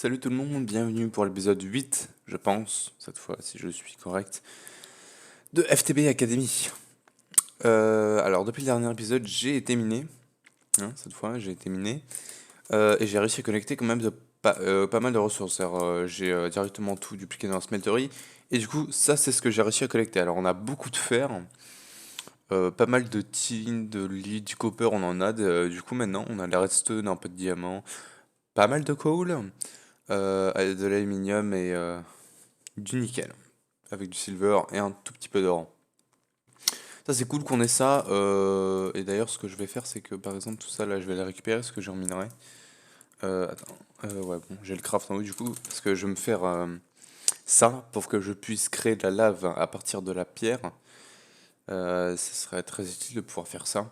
Salut tout le monde, bienvenue pour l'épisode 8, je pense, cette fois si je suis correct, de FTB Academy. Alors depuis le dernier épisode, j'ai été miné, cette fois j'ai été miné, et j'ai réussi à collecter quand même pas mal de ressources. Alors, j'ai directement tout dupliqué dans la smeltery, et du coup ça c'est ce que j'ai réussi à collecter. Alors on a beaucoup de fer, pas mal de tin, de lead, du copper on en a, du coup maintenant on a de la redstone, un peu de diamant, pas mal de coal, de l'aluminium et du nickel, avec du silver et un tout petit peu d'or. Ça c'est cool qu'on ait ça, et d'ailleurs ce que je vais faire c'est que par exemple tout ça là je vais le récupérer parce que j'ai en minerai. Attends, ouais bon j'ai le craft en haut du coup parce que je vais me faire ça pour que je puisse créer de la lave à partir de la pierre. Ce serait très utile de pouvoir faire ça.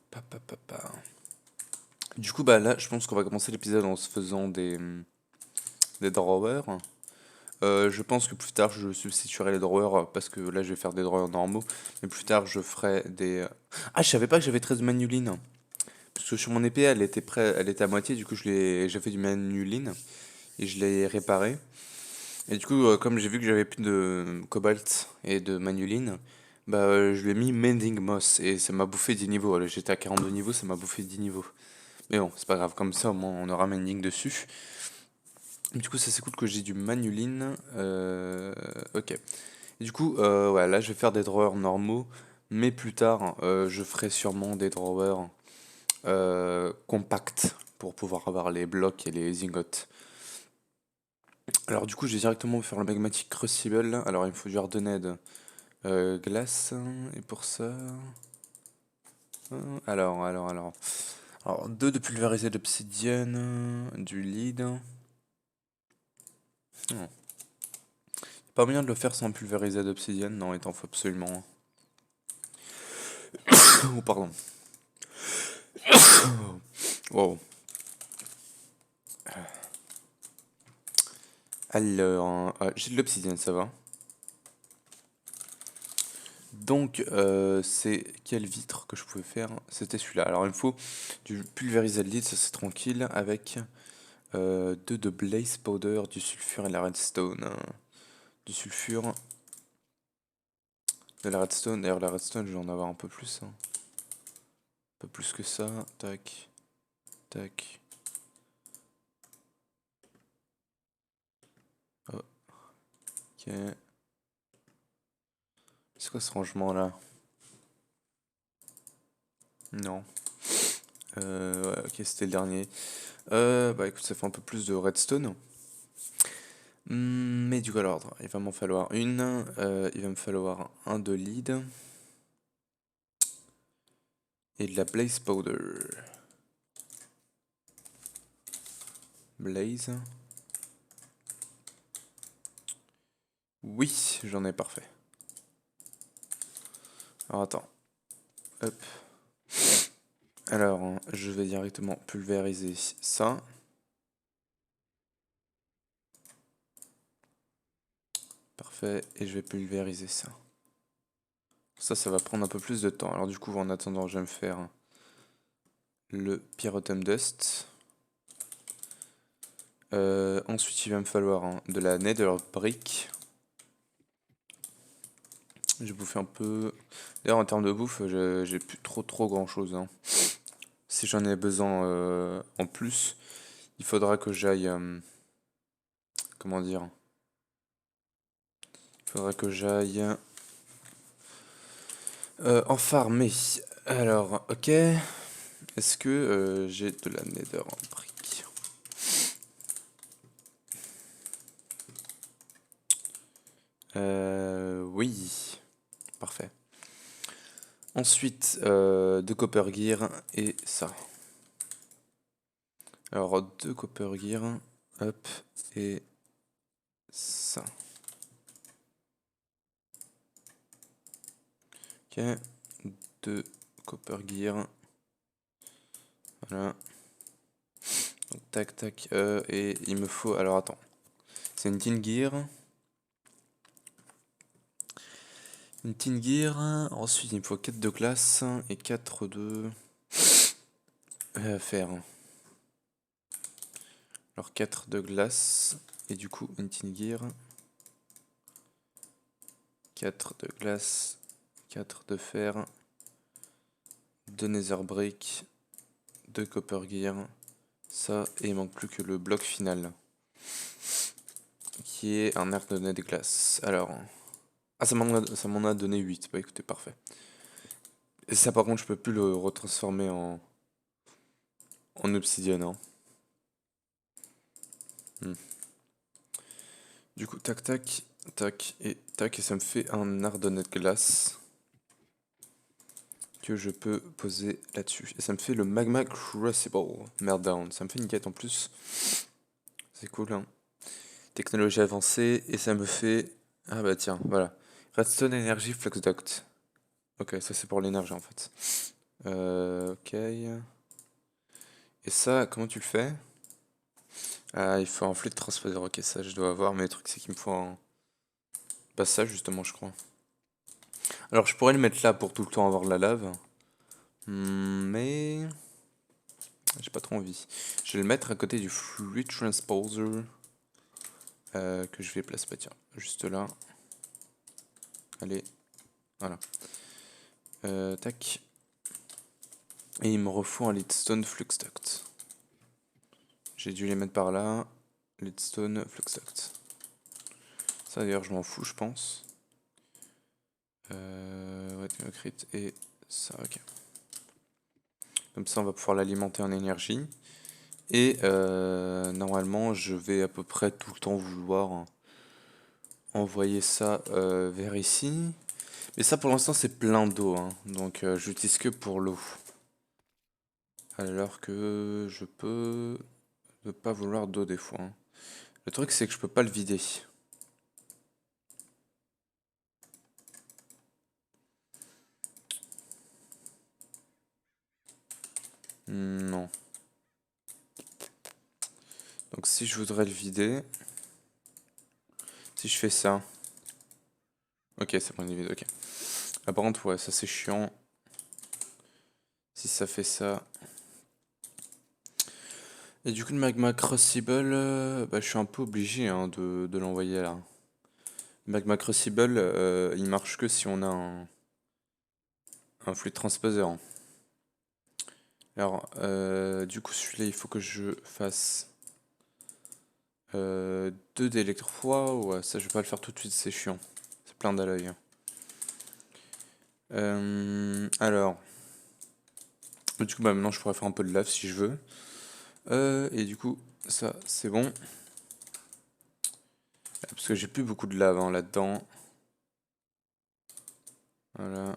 Pa, pa, pa, pa. Du coup bah là je pense qu'on va commencer l'épisode en se faisant des drawers. Je pense que plus tard je substituerai les drawers parce que là je vais faire des drawers normaux. Mais plus tard je ferai des. Ah, je savais pas que j'avais 13 manuline. Parce que sur mon épée elle était elle était à moitié, du coup j'ai fait du manuline et je l'ai réparé. Et du coup, comme j'ai vu que j'avais plus de cobalt et de manuline, bah je lui ai mis mending moss et ça m'a bouffé 10 niveaux. Alors, j'étais à 42 niveaux, ça m'a bouffé 10 niveaux. Mais bon, c'est pas grave, comme ça au moins on aura mending dessus. Du coup, ça c'est cool que j'ai du manuline. Ok. Et du coup, ouais, là je vais faire des drawers normaux, mais plus tard, je ferai sûrement des drawers compacts pour pouvoir avoir les blocs et les ingots. Alors du coup, je vais directement faire le magmatic crucible. Alors il me faut du hardened glace, et pour ça... Alors, deux de pulvérisé d'obsidienne, du lead. Oh. Pas moyen de le faire sans pulvériser d'obsidienne? Non, il t'en faut absolument un. Oh, pardon. Wow. Alors, j'ai de l'obsidienne, ça va. Donc, c'est quelle vitre que je pouvais faire? C'était celui-là. Alors, il me faut du pulvérisé de lead, ça c'est tranquille, avec deux de blaze powder, du sulfure et de la redstone. Du sulfure, de la redstone. D'ailleurs, la redstone, je vais en avoir un peu plus, hein. Un peu plus que ça. Tac, tac. Oh, ok. C'est quoi ce rangement-là? Non. Ouais, ok, c'était le dernier. Bah écoute, ça fait un peu plus de redstone. Mais du coup, alors, attends, il va m'en falloir une. Il va me falloir un de lead. Et de la blaze powder. Blaze. Oui, j'en ai, parfait. Alors attends. Hop. Alors, je vais directement pulvériser ça. Parfait. Et je vais pulvériser ça. Ça va prendre un peu plus de temps. Alors du coup, en attendant, je vais me faire le pyrotum dust. Ensuite, il va me falloir de la nether brick. J'ai bouffé un peu. D'ailleurs, en termes de bouffe, j'ai plus trop grand chose, hein. Si j'en ai besoin en plus, il faudra que j'aille. Comment dire? Il faudra que j'aille en farmer. Alors, ok. Est-ce que j'ai de la nether brick? Oui. Parfait. Ensuite, deux copper gear et ça. Alors, deux copper gear, hop, et ça. Ok, deux copper gear. Voilà. Donc, tac, tac, et il me faut... Alors, attends. C'est une tin gear. Une tin gear. Ensuite, il me faut 4 de glace et 4 de... Faire. Alors 4 de glace. Et du coup, Untin Gear. 4 de glace. 4 de fer. 2 Nether Brick. 2 Copper Gear. Ça, et il manque plus que le bloc final. Qui est un arc de nez de glace. Alors. Ah, ça m'en a donné 8. Bah écoutez, parfait. Et ça, par contre, je peux plus le retransformer en obsidienne. Hein. Du coup, tac, tac, tac, et ça me fait un ardonnet de glace que je peux poser là-dessus. Et ça me fait le Magma Crucible Meltdown. Ça me fait une quête en plus. C'est cool, hein. Technologie avancée, et ça me fait... Ah bah tiens, voilà. Redstone Energy Flux Duct. Ok, ça c'est pour l'énergie en fait. Ok. Et ça, comment tu le fais? Ah, il faut un fluide transposeur. Ok, ça je dois avoir, mais le truc c'est qu'il me faut un... Bah ça justement, je crois. Alors je pourrais le mettre là pour tout le temps avoir de la lave. Mais... J'ai pas trop envie. Je vais le mettre à côté du Fluid Transposer. Que je vais placer, bah tiens, juste là. Allez, voilà. Tac. Et il me refaut un Leadstone Flux Duct. J'ai dû les mettre par là. Leadstone Flux Duct. Ça d'ailleurs je m'en fous je pense. Ouais, Théocrite et ça, ok. Comme ça on va pouvoir l'alimenter en énergie. Et normalement je vais à peu près tout le temps vouloir envoyer ça vers ici. Mais ça pour l'instant c'est plein d'eau, hein. Donc j'utilise que pour l'eau. Alors que je peux ne pas vouloir d'eau des fois. Hein. Le truc c'est que je peux pas le vider. Non. Donc si je voudrais le vider, si je fais ça, ok c'est bon il est vide, ok. Ah par contre ouais ça c'est chiant. Si ça fait ça. Et du coup le magma crucible, bah, je suis un peu obligé hein, de l'envoyer là. Le magma crucible, il marche que si on a un fluide transposeur. Alors du coup celui-là il faut que je fasse 2 d'électro. Ouais ça je vais pas le faire tout de suite, c'est chiant. C'est plein d'alloy. Alors, du coup bah maintenant je pourrais faire un peu de lave si je veux. Et du coup ça c'est bon. Parce que j'ai plus beaucoup de lave hein, là-dedans. Voilà.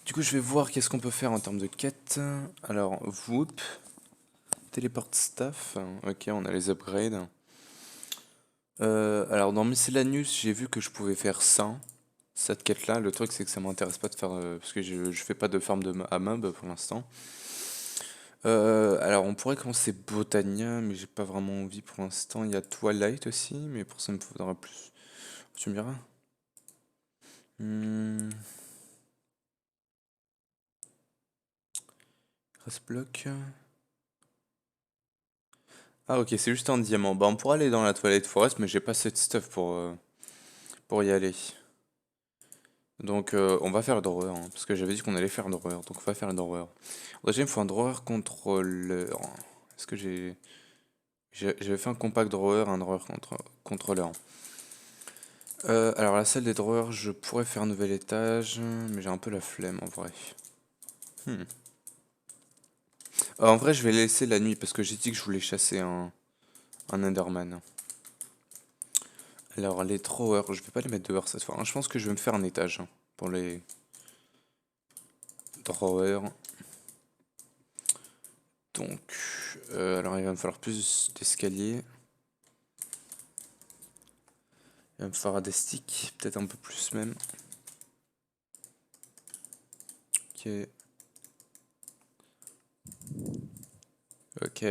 Du coup, je vais voir qu'est-ce qu'on peut faire en termes de quête. Alors, Whoop, Teleport Staff. Ok, on a les upgrades. Alors, dans Miscellaneous, j'ai vu que je pouvais faire ça. Cette quête-là. Le truc, c'est que ça m'intéresse pas de faire. Parce que je fais pas de farm à mob pour l'instant. Alors, on pourrait commencer Botania, mais j'ai pas vraiment envie pour l'instant. Il y a Twilight aussi, mais pour ça, il me faudra plus. Tu me diras? Hmm. Grass block. Ah ok, c'est juste un diamant. Bah on pourrait aller dans la toilette forest, mais j'ai pas cette stuff pour y aller. Donc on va faire le drawer, hein, parce que j'avais dit qu'on allait faire le drawer, donc on va faire le drawer. Déjà il me faut un drawer contrôleur. Est-ce que j'avais fait un compact drawer, un drawer contrôleur. Alors la salle des drawers, je pourrais faire un nouvel étage, mais j'ai un peu la flemme en vrai. Hmm. En vrai je vais laisser la nuit, parce que j'ai dit que je voulais chasser un Enderman. Alors les drawers, je vais pas les mettre dehors cette fois. Hein. Je pense que je vais me faire un étage hein, pour les drawers. Donc, alors il va me falloir plus d'escaliers. Il va me falloir des sticks, peut-être un peu plus même. Ok. Ok,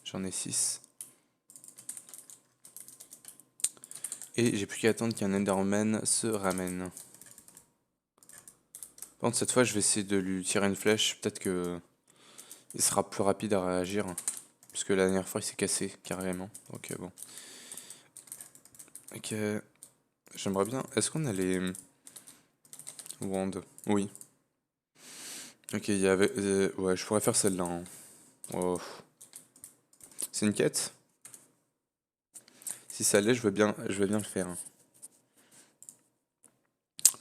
j'en ai 6. Et j'ai plus qu'à attendre qu'un Enderman se ramène. Par contre, cette fois, je vais essayer de lui tirer une flèche. Peut-être que il sera plus rapide à réagir. Parce que la dernière fois, il s'est cassé carrément. Donc bon. Ok. J'aimerais bien. Est-ce qu'on a les wands? Oui. Ok, il y avait. Ouais, je pourrais faire celle-là, hein. Oh. C'est une quête? Si ça l'est, je veux bien le faire, hein.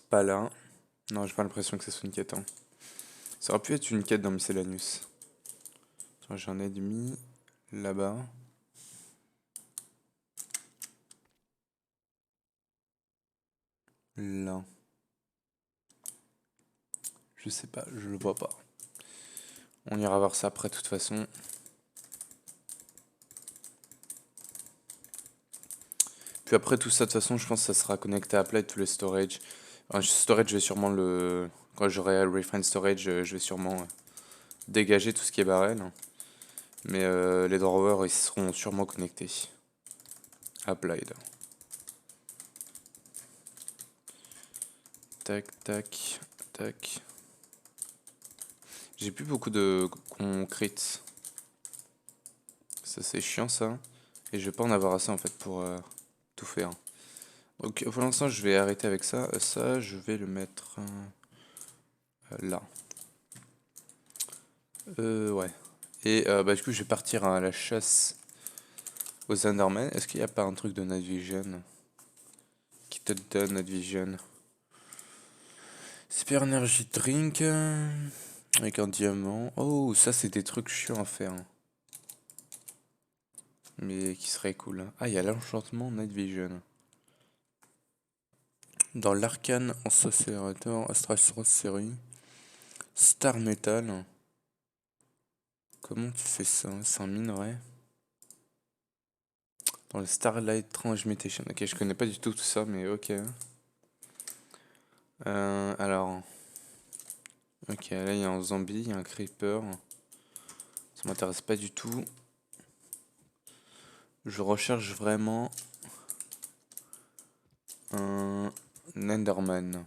Pas là. Non, j'ai pas l'impression que ce soit une quête, hein. Ça aurait pu être une quête dans Miscellaneous. Attends, j'en ai mis là-bas. Là. Je sais pas, je le vois pas. On ira voir ça après, de toute façon. Puis après tout ça, de toute façon, je pense que ça sera connecté à Apple, tous les storage. Un storage, je vais sûrement le. Quand j'aurai Refine Storage, je vais sûrement dégager tout ce qui est barrel. Mais les drawers, ils seront sûrement connectés. Applied. Tac, tac, tac. J'ai plus beaucoup de concrete. Ça, c'est chiant, ça. Et je vais pas en avoir assez, en fait, pour tout faire. Donc, pour l'instant, je vais arrêter avec ça. Ça, je vais le mettre là. Ouais. Et bah, du coup, je vais partir à la chasse aux Endermen. Est-ce qu'il n'y a pas un truc de Night Vision qui te donne Night Vision? Super Energy Drink avec un diamant. Oh, ça, c'est des trucs chiants à faire, hein. Mais qui serait cool, hein. Ah, il y a l'enchantement Night Vision. Dans l'arcane ensorcelateur, Astral Sorcery, Star Metal. Comment tu fais ça? C'est un minerai. Dans le Starlight Transmutation. Ok, je connais pas du tout tout ça, mais ok. Alors. Ok, là il y a un zombie, il y a un creeper. Ça m'intéresse pas du tout. Je recherche vraiment un Enderman.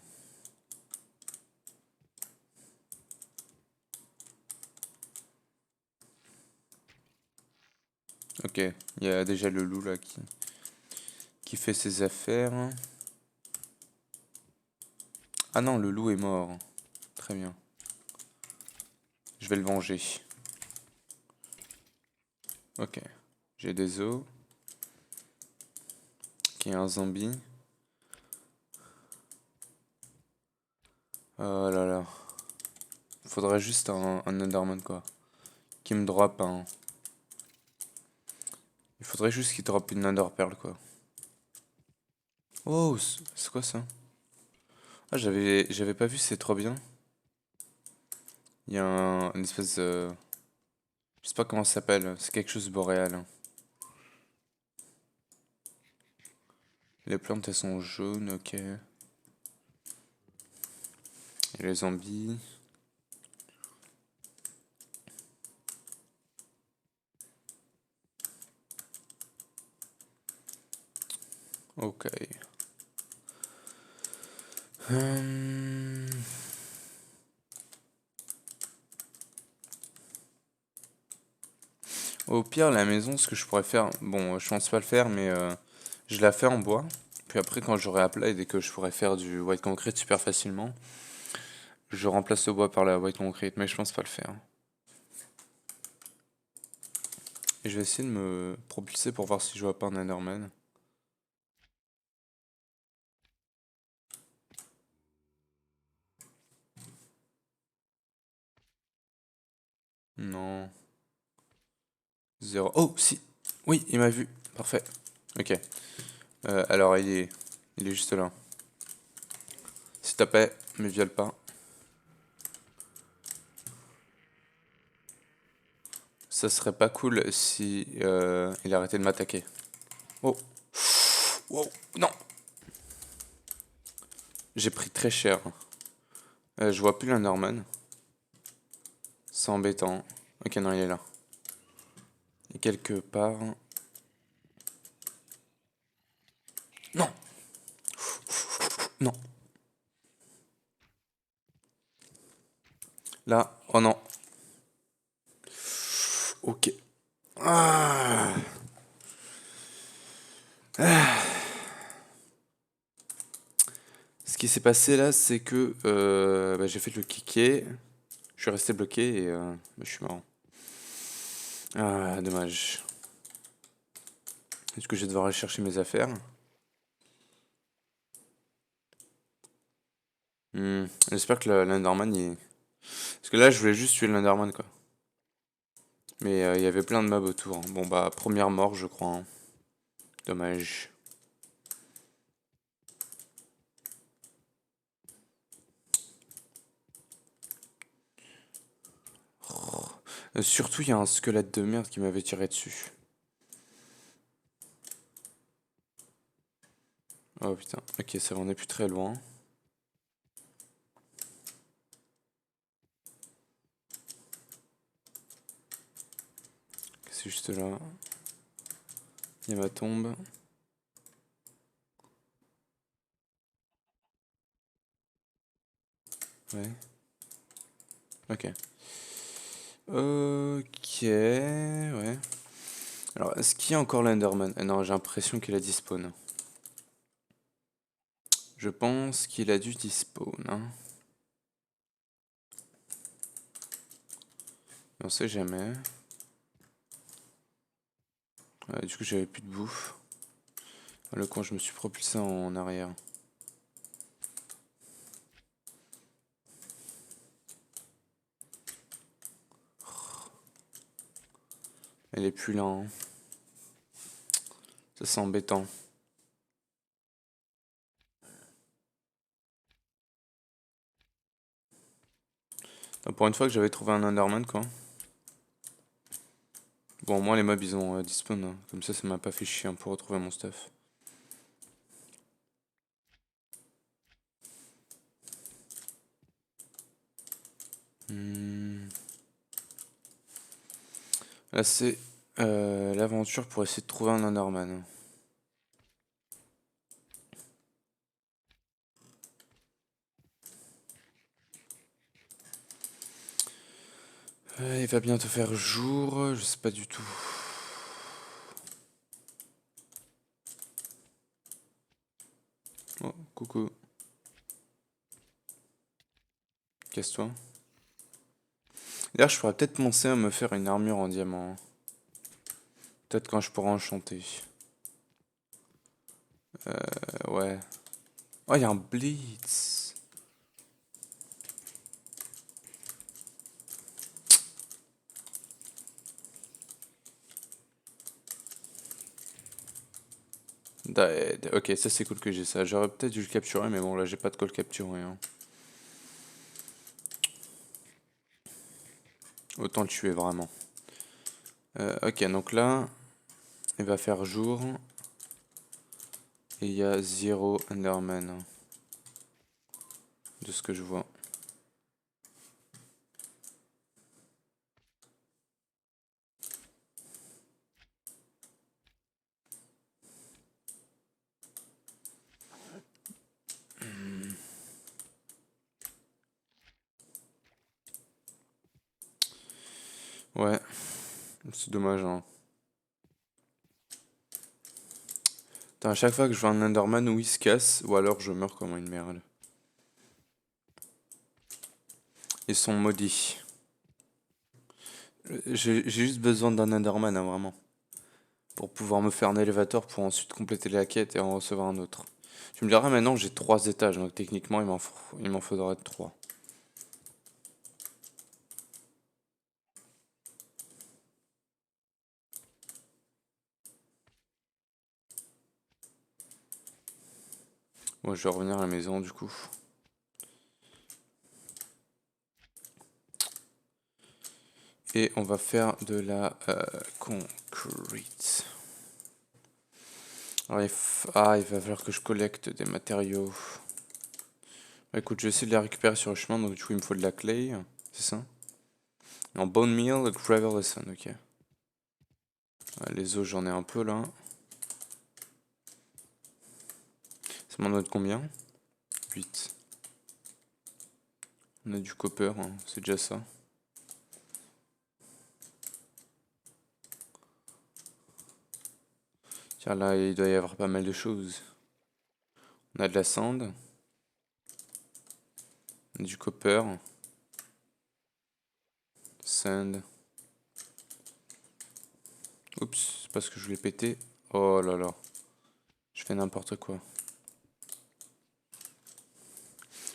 Ok, il y a déjà le loup là qui fait ses affaires. Ah non, le loup est mort. Très bien. Je vais le venger. Ok. J'ai des os. Ok, un zombie. Oh là là. Faudrait juste un Enderman quoi. Qui me drop un. Il faudrait juste qu'il drop une Ender Pearl quoi. Oh, c'est quoi ça? Ah, j'avais pas vu, c'est trop bien. Il y a une espèce de. Je sais pas comment ça s'appelle, c'est quelque chose de boréal, hein. Les plantes elles sont jaunes, ok. Et les zombies. Ok. Hum. Au pire, la maison, ce que je pourrais faire, bon, je pense pas le faire, mais je la fais en bois. Puis après, quand j'aurai Applied et que je pourrais faire du white concrete super facilement, je remplace le bois par la white concrete, mais je pense pas le faire. Et je vais essayer de me propulser pour voir si je vois pas un Enderman. Non. Zéro. Oh, si. Oui, il m'a vu. Parfait. Ok. Alors, il est juste là. S'il te plaît, me viole pas. Ça serait pas cool si il arrêtait de m'attaquer. Oh. Wow. Non. J'ai pris très cher. Je vois plus le Norman. C'est embêtant. Ok, non, il est là. Et quelque part. Non. Non. Là, oh non. Ok. Ah. Ce qui s'est passé là, c'est que bah, j'ai fait le kicker, je suis resté bloqué et bah, je suis mort. Ah, dommage. Est-ce que je vais devoir aller chercher mes affaires? J'espère que l'Enderman il... Parce que là, je voulais juste tuer l'Enderman quoi. Mais il y avait plein de mobs autour, hein. Bon bah, première mort, je crois, hein. Dommage. Surtout, il y a un squelette de merde qui m'avait tiré dessus. Oh putain, ok, ça va, on est plus très loin. C'est juste là. Il y a ma tombe. Ouais. Ok. Ok, ouais. Alors, est-ce qu'il y a encore l'Enderman? Ah non, j'ai l'impression qu'il a despawn. Je pense qu'il a dû despawn, hein. On sait jamais. Du coup, j'avais plus de bouffe. Le con, je me suis propulsé en arrière. Elle est plus là, hein. Ça, c'est embêtant. Pour une fois que j'avais trouvé un Enderman, quoi. Bon, au moins les mobs ils ont despawn, hein. Comme ça m'a pas fait chier hein, pour retrouver mon stuff. Hmm. Là, c'est l'aventure pour essayer de trouver un Enderman. Il va bientôt faire jour, je sais pas du tout. Oh, coucou. Casse-toi. D'ailleurs, je pourrais peut-être penser à me faire une armure en diamant. Peut-être quand je pourrai enchanter. Ouais. Oh, il y a un blitz. Ok, ça c'est cool que j'ai ça. J'aurais peut-être dû le capturer, mais bon, là j'ai pas de quoi le capturer, hein. Autant le tuer vraiment. Ok, donc là, il va faire jour. Et il y a 0 Enderman. De ce que je vois. Ouais, c'est dommage, hein. Putain, à chaque fois que je vois un Enderman, ou il se casse, ou alors je meurs comme une merde. Ils sont maudits. J'ai juste besoin d'un Enderman, hein, vraiment. Pour pouvoir me faire un élévateur pour ensuite compléter la quête et en recevoir un autre. Tu me diras maintenant, j'ai 3 étages, donc techniquement, il m'en faudrait 3. Moi, je vais revenir à la maison, du coup. Et on va faire de la concrete. Alors, il va falloir que je collecte des matériaux. Bah, écoute, je vais essayer de les récupérer sur le chemin, donc du coup, il me faut de la clay. C'est ça? En bone meal, gravel et sun, ok. Les os, j'en ai un peu là. Ça m'en donne combien? 8. On a du copper, hein, c'est déjà ça. Tiens, là, il doit y avoir pas mal de choses. On a de la sand. On a du copper. Sand. Oups, c'est parce que je voulais péter. Oh là là. Je fais n'importe quoi.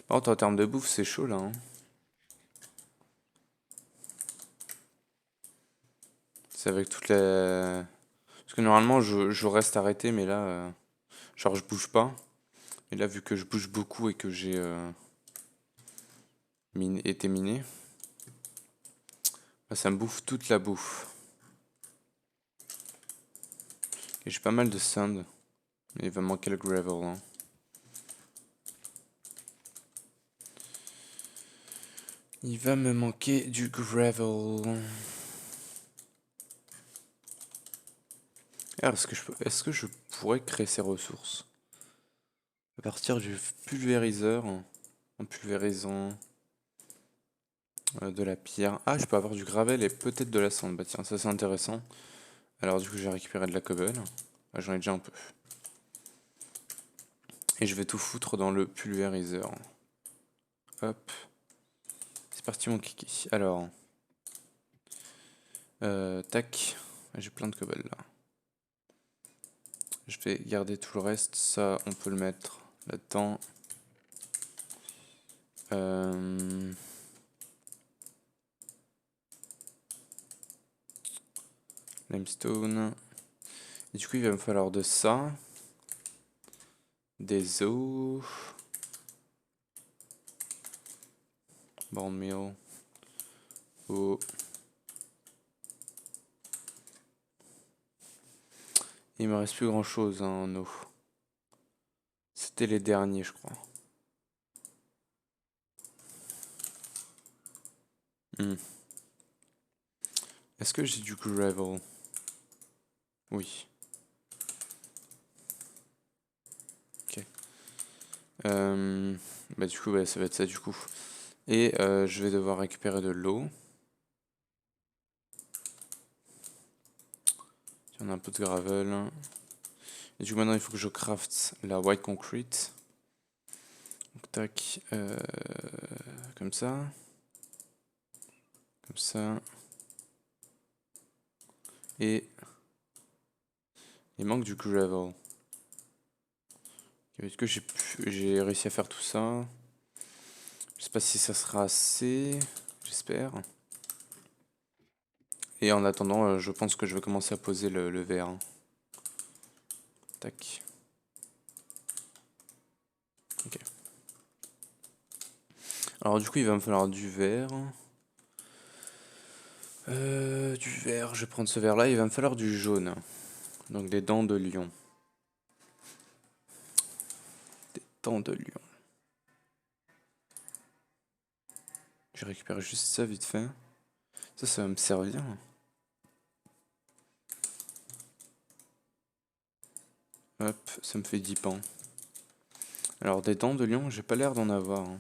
Par contre, en termes de bouffe, c'est chaud là, hein. C'est avec toutes les... Parce que normalement, je reste arrêté, mais là, genre, je bouge pas. Et là, vu que je bouge beaucoup et que j'ai été miné, bah, ça me bouffe toute la bouffe. Et j'ai pas mal de sand. Mais il va me manquer le gravel, hein. Il va me manquer du gravel. Alors, est-ce que je pourrais créer ces ressources à partir du pulvériseur en pulvérisant de la pierre? Ah, je peux avoir du gravel et peut-être de la cendre. Bah tiens, ça c'est intéressant. Alors du coup, j'ai récupéré de la cobble. Ah, j'en ai déjà un peu. Et je vais tout foutre dans le pulvériseur. Hop. C'est parti mon kiki. Alors. Tac. J'ai plein de cobble là. Je vais garder tout le reste. Ça, on peut le mettre là-dedans. Limestone. Et du coup, il va me falloir de ça. Des os. Bone meal. Eau. Il me reste plus grand chose hein, en eau. C'était les derniers, je crois. Est-ce que j'ai du gravel? Oui. Ok. Bah du coup, ça va être ça du coup. Et je vais devoir récupérer de l'eau. On a un peu de gravel. Et du coup, maintenant, il faut que je craft la white concrete. Donc, tac. Comme ça. Comme ça. Et il manque du gravel. Est-ce que j'ai réussi à faire tout ça? Je sais pas si ça sera assez. J'espère. Et en attendant, je pense que je vais commencer à poser le verre. Tac. Ok. Alors du coup, il va me falloir du verre. Du vert, je vais prendre ce vert là, il va me falloir du jaune. Donc des dents de lion. Des dents de lion. Je récupère juste ça vite fait. Ça va me servir. Hop, ça me fait 10 pans. Alors des dents de lion, j'ai pas l'air d'en avoir, hein.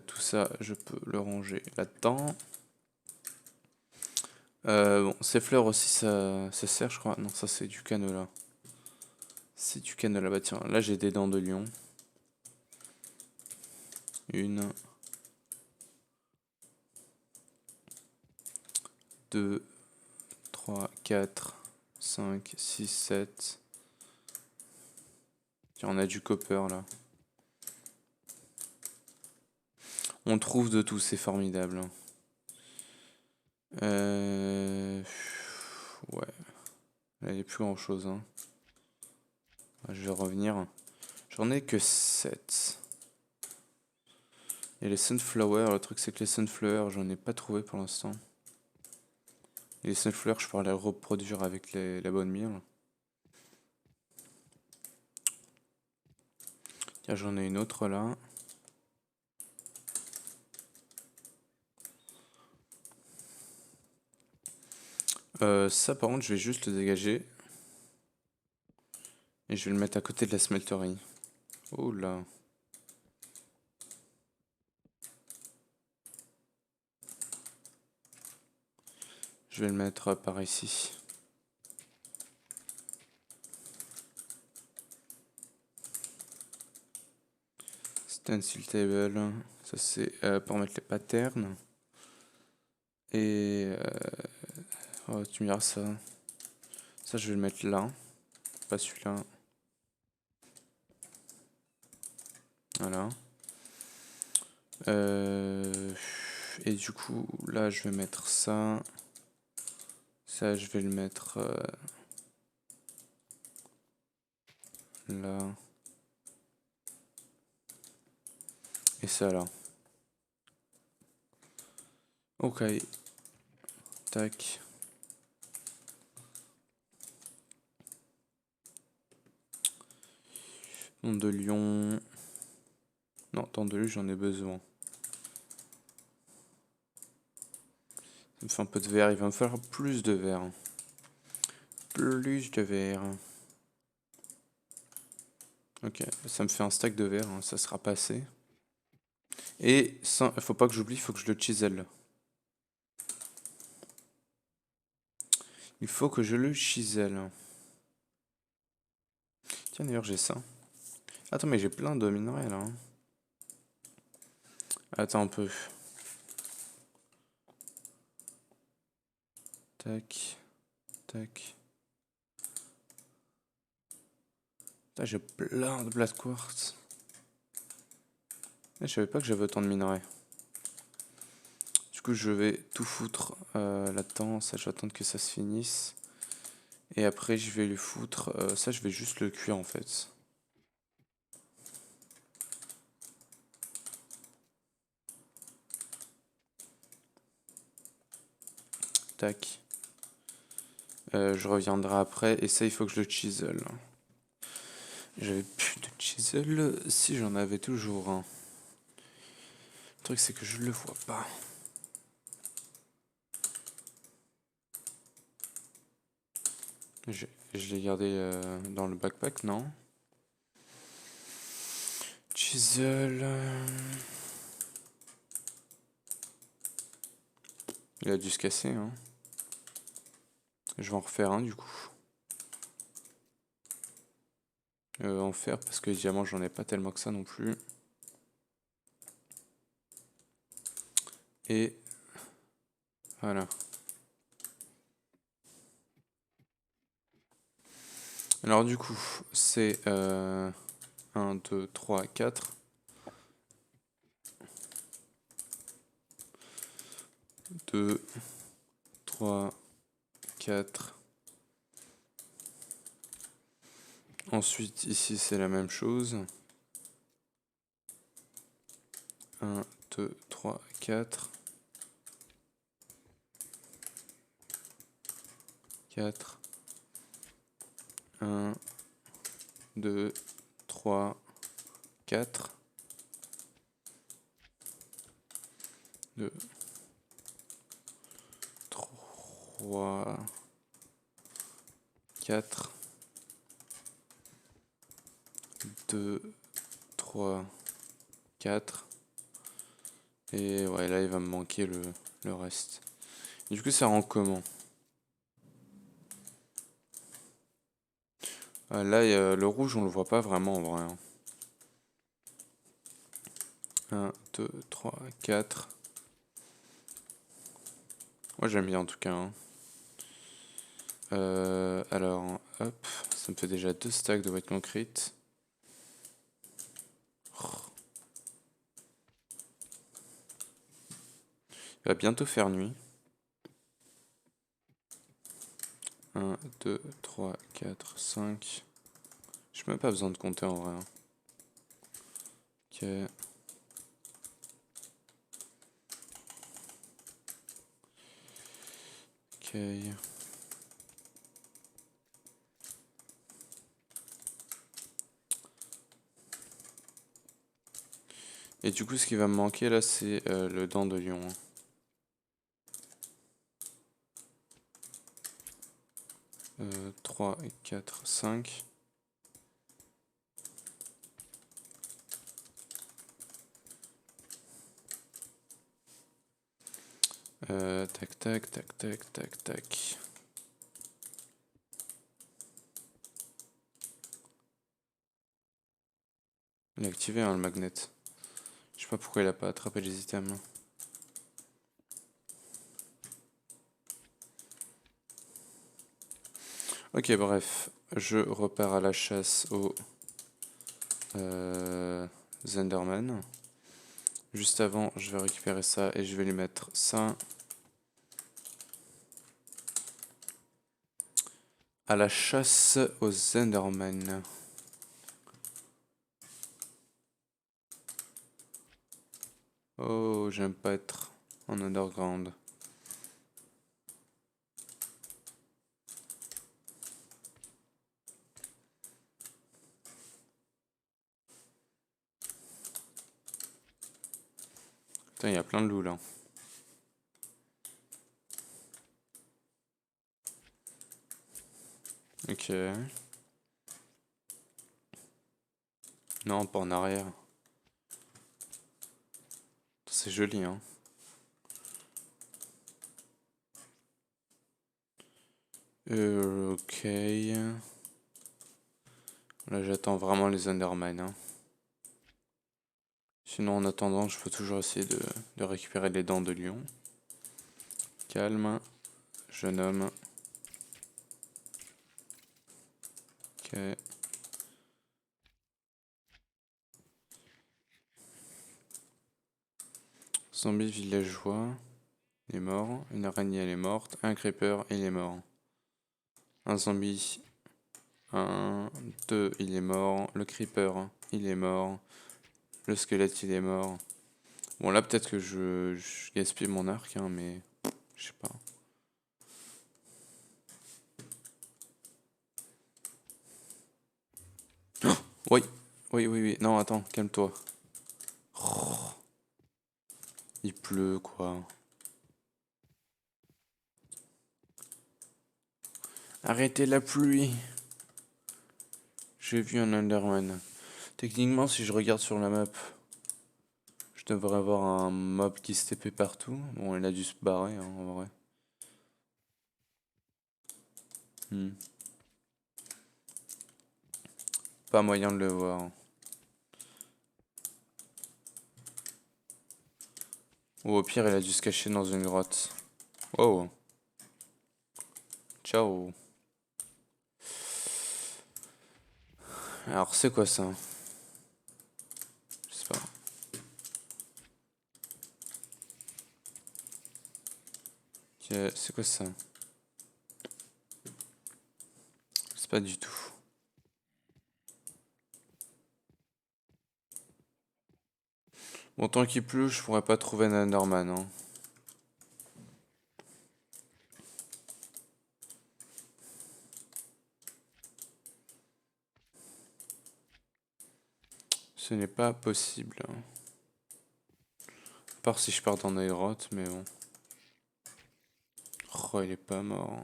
Tout ça, je peux le ranger là-dedans. Bon, ces fleurs aussi, ça sert, je crois. Non, ça c'est du canola. C'est du canola. Bah tiens, là j'ai des dents de lion. Une. Deux. 3, 4, 5, 6, 7. Tiens, on a du copper là. On trouve de tout, c'est formidable. Ouais. Là, il n'y a plus grand chose, hein. Je vais revenir. J'en ai que 7. Et les sunflowers, le truc c'est que les sunflowers, j'en ai pas trouvé pour l'instant. Et les sunflowers, je pourrais les reproduire avec la bonne meal. Tiens, j'en ai une autre là. Ça par contre, je vais juste le dégager. Et je vais le mettre à côté de la smelterie. Oh là. Je vais le mettre par ici. Stencil table. Ça c'est pour mettre les patterns. Et oh, tu me diras ça. Ça je vais le mettre là. Pas celui-là. Voilà. Et du coup, là, je vais mettre ça. Ça, je vais le mettre là. Et ça là. Ok. Tac. Nom de lion. Non, tant de lion, j'en ai besoin. Ça me fait un peu de verre. Il va me falloir plus de verre. Plus de verre. Ok, ça me fait un stack de verre. Hein, ça sera pas assez. Et ça, faut pas que j'oublie, il faut que je le chisel. Il faut que je le chisel. Tiens, d'ailleurs, j'ai ça. Attends, mais j'ai plein de minerais là. Hein. Attends un peu. Tac. Tac. Putain, j'ai plein de black quartz. Je savais pas que j'avais autant de minerais. Du coup, je vais tout foutre là-dedans. Ça, je vais attendre que ça se finisse. Et après, je vais lui foutre. Ça, je vais juste le cuire en fait. Tac. Je reviendrai après. Et ça, il faut que je le chisel. J'avais plus de chisel si j'en avais toujours un. Le truc, c'est que je le vois pas. Je l'ai gardé dans le backpack, non? Chisel. Il a dû se casser, hein. Je vais en refaire un du coup. En fer parce que les diamants j'en ai pas tellement que ça non plus. Et voilà. Alors du coup c'est 1, 2, 3, 4. 2, 3, 4. Ensuite ici c'est la même chose. 1, 2, 3, 4. 4. 1, 2, 3, 4. 2, 3, 4. 2, 3, 4. Et ouais, là il va me manquer le reste. Du coup, ça rend comment? Là, le rouge, on le voit pas vraiment en vrai. 1, 2, 3, 4. Moi, j'aime bien en tout cas. Hein. Alors, hop, ça me fait déjà 2 stacks de white concrete. Il va bientôt faire nuit. 1, 2, 3, 4, 5. Je n'ai même pas besoin de compter en vrai. Hein. Ok. Ok. Et du coup, ce qui va me manquer là, c'est le dent de lion. 3, 4, 5. Tac, tac, tac, tac, tac, tac. Il est activé, hein, le magnet. Je sais pas pourquoi il a pas attrapé les items. Ok, bref. Je repars à la chasse au Zenderman. Juste avant, je vais récupérer ça et je vais lui mettre ça. À la chasse aux Enderman. Oh, j'aime pas être en underground. Putain, il y a plein de loups là. Ok. Non, pas en arrière. C'est joli, hein. Ok. Là, j'attends vraiment les Enderman, hein. Sinon, en attendant, je peux toujours essayer de récupérer les dents de lion. Calme, jeune homme. Ok. Zombie villageois. Il est mort. Une araignée, elle est morte. Un creeper, il est mort. Un zombie. Un, deux, il est mort. Le creeper, il est mort. Le squelette, il est mort. Bon, là, peut-être que je gaspille mon arc, hein, mais je sais pas. Oui, oui, oui, oui. Non, attends, calme-toi. Oh, il pleut, quoi. Arrêtez la pluie. J'ai vu un Enderman. Techniquement, si je regarde sur la map, je devrais avoir un mob qui se TP partout. Bon, il a dû se barrer, hein, en vrai. Hmm. Pas moyen de le voir. Ou au pire, il a dû se cacher dans une grotte. Oh. Ciao. Alors, c'est quoi ça? Je sais pas. C'est quoi ça? Je sais pas du tout. Bon, tant qu'il pleut, je pourrais pas trouver un Enderman, hein. Ce n'est pas possible, hein. À part si je pars dans des grottes, mais bon. Oh, il est pas mort.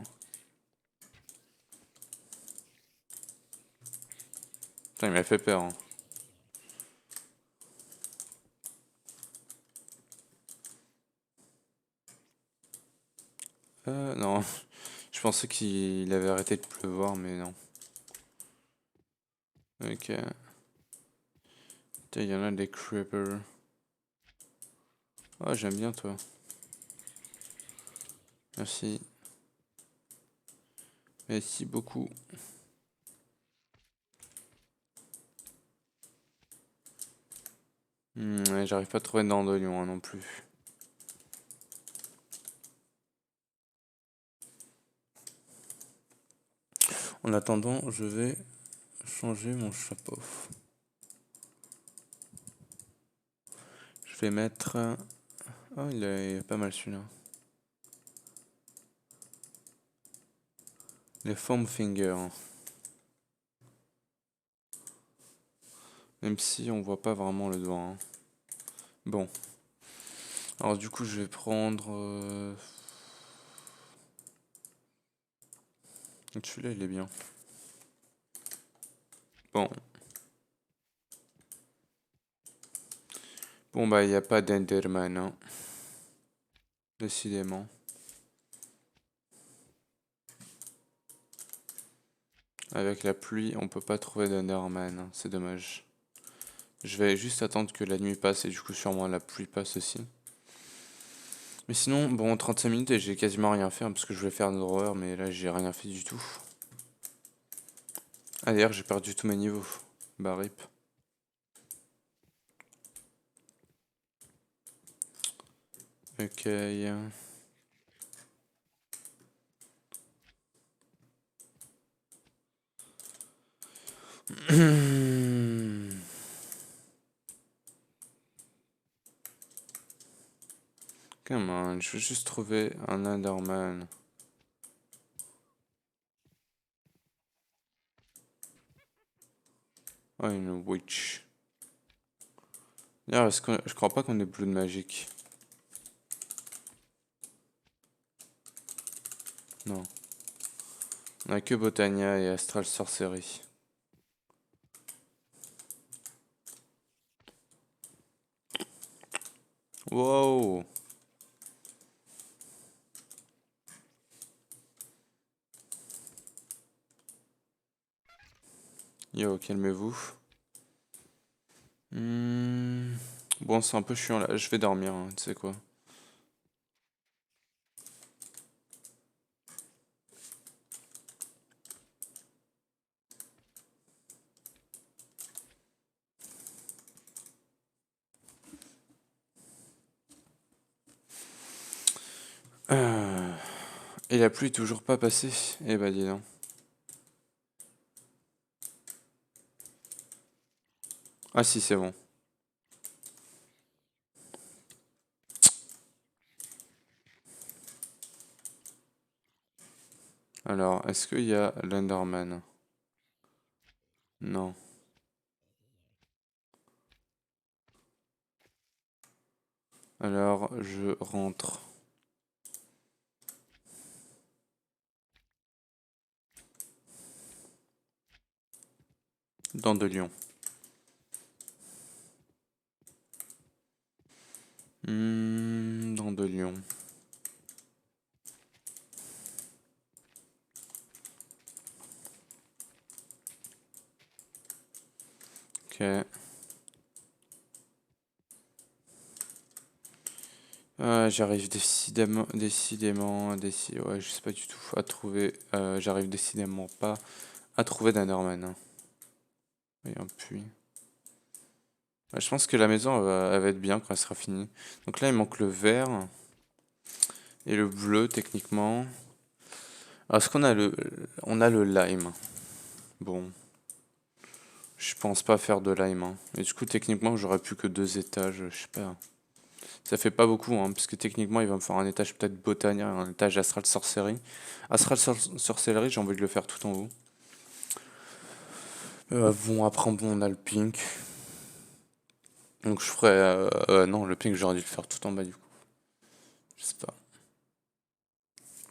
Putain, il m'a fait peur, hein. Non. Je pensais qu'il avait arrêté de pleuvoir, mais non. Ok. Il y en a des creepers. Oh, j'aime bien toi. Merci. Merci beaucoup. Ouais, j'arrive pas à trouver de dents de lion, hein, non plus. En attendant, je vais changer mon chapeau. Je vais mettre... Oh, il est pas mal celui-là. Les foam fingers. Même si on voit pas vraiment le doigt, hein. Bon. Alors du coup, je vais prendre... Celui-là, il est bien. Bon. Bon, bah, il n'y a pas d'Enderman, hein. Décidément. Avec la pluie, on peut pas trouver d'Enderman, hein, c'est dommage. Je vais juste attendre que la nuit passe et du coup sûrement la pluie passe aussi. Mais sinon, bon, 35 minutes et j'ai quasiment rien fait, hein, parce que je voulais faire un horreur, mais là j'ai rien fait du tout. Ah d'ailleurs j'ai perdu tous mes niveaux. Bah rip. Ok. Come on, je veux juste trouver un Enderman. Oh, une witch. D'ailleurs, je crois pas qu'on ait Blood Magic. Non. On a que Botania et Astral Sorcery. Wow! Yo, calmez-vous. Bon, c'est un peu chiant là. Je vais dormir, hein, tu sais quoi. Euh, Et la pluie toujours pas passée. Eh bah dis donc. Ah si, c'est bon. Alors, est-ce qu'il y a l'Enderman? Non. Alors, je rentre. Dans de lion. Dans de lion. Ok. J'arrive ouais, je sais pas du tout à trouver. J'arrive décidément pas à trouver d'Enderman, hein. Et un puits. Ouais, je pense que la maison elle va être bien quand elle sera finie. Donc là, il manque le vert et le bleu techniquement. Alors, est-ce qu'on a on a le lime? Bon, je pense pas faire de lime, hein. Et du coup, techniquement, j'aurais plus que 2 étages. Je sais pas. Ça fait pas beaucoup, hein, parce que techniquement, il va me faire un étage peut-être Botania, un étage Astral Sorcery. Sorcellerie, j'ai envie de le faire tout en haut. Bon, après, bon, on a le pink. Donc je ferais... non, le pink, j'aurais dû le faire tout en bas, du coup. Je sais pas.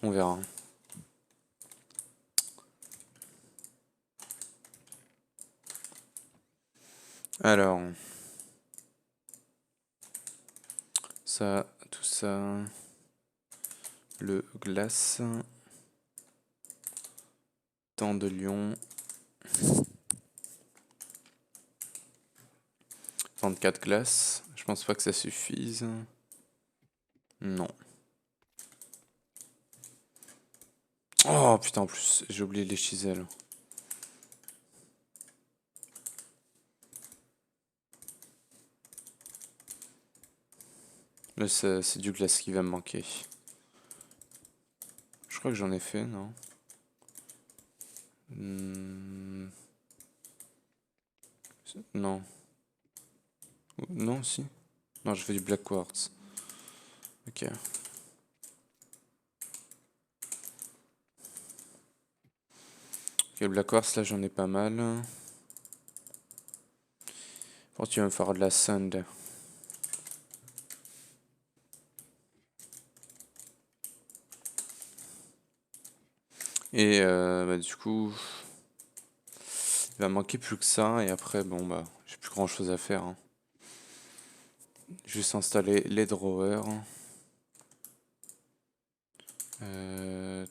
On verra. Alors, ça, tout ça... Le glace. Temps de lion. 34 glaces. Je pense pas que ça suffise. Non. Oh putain, en plus, j'ai oublié les chisels. Là, c'est du glace qui va me manquer. Je crois que j'en ai fait, non? Hmm, non. Non, si. Non, je fais du black quartz. Ok. Ok, black quartz, là, j'en ai pas mal. Bon, tu vas me faire de la sand. Et bah, du coup, il va manquer plus que ça. Et après, bon, bah, j'ai plus grand chose à faire, hein. Juste installer les drawers.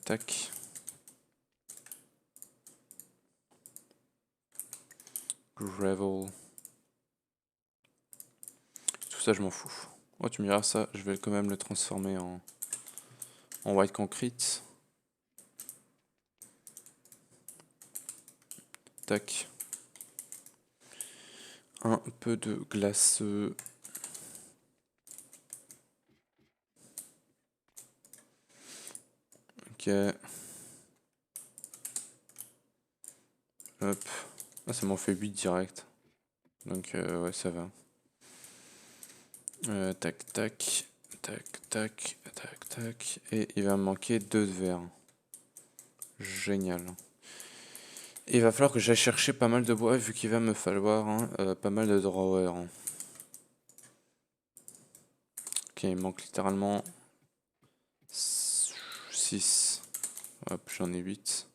Tac. Gravel. Tout ça, je m'en fous. Oh, tu me diras ça, je vais quand même le transformer en white concrete. Tac. Un peu de glaceux. Ok. Hop. Ah, ça m'en fait 8 direct. Donc, ouais, ça va. Tac, tac. Tac, tac, tac, tac. Et il va me manquer 2 de verre. Génial. Et il va falloir que j'aille chercher pas mal de bois, vu qu'il va me falloir pas mal de drawers. Ok, il me manque littéralement 6. Hop, j'en ai 8.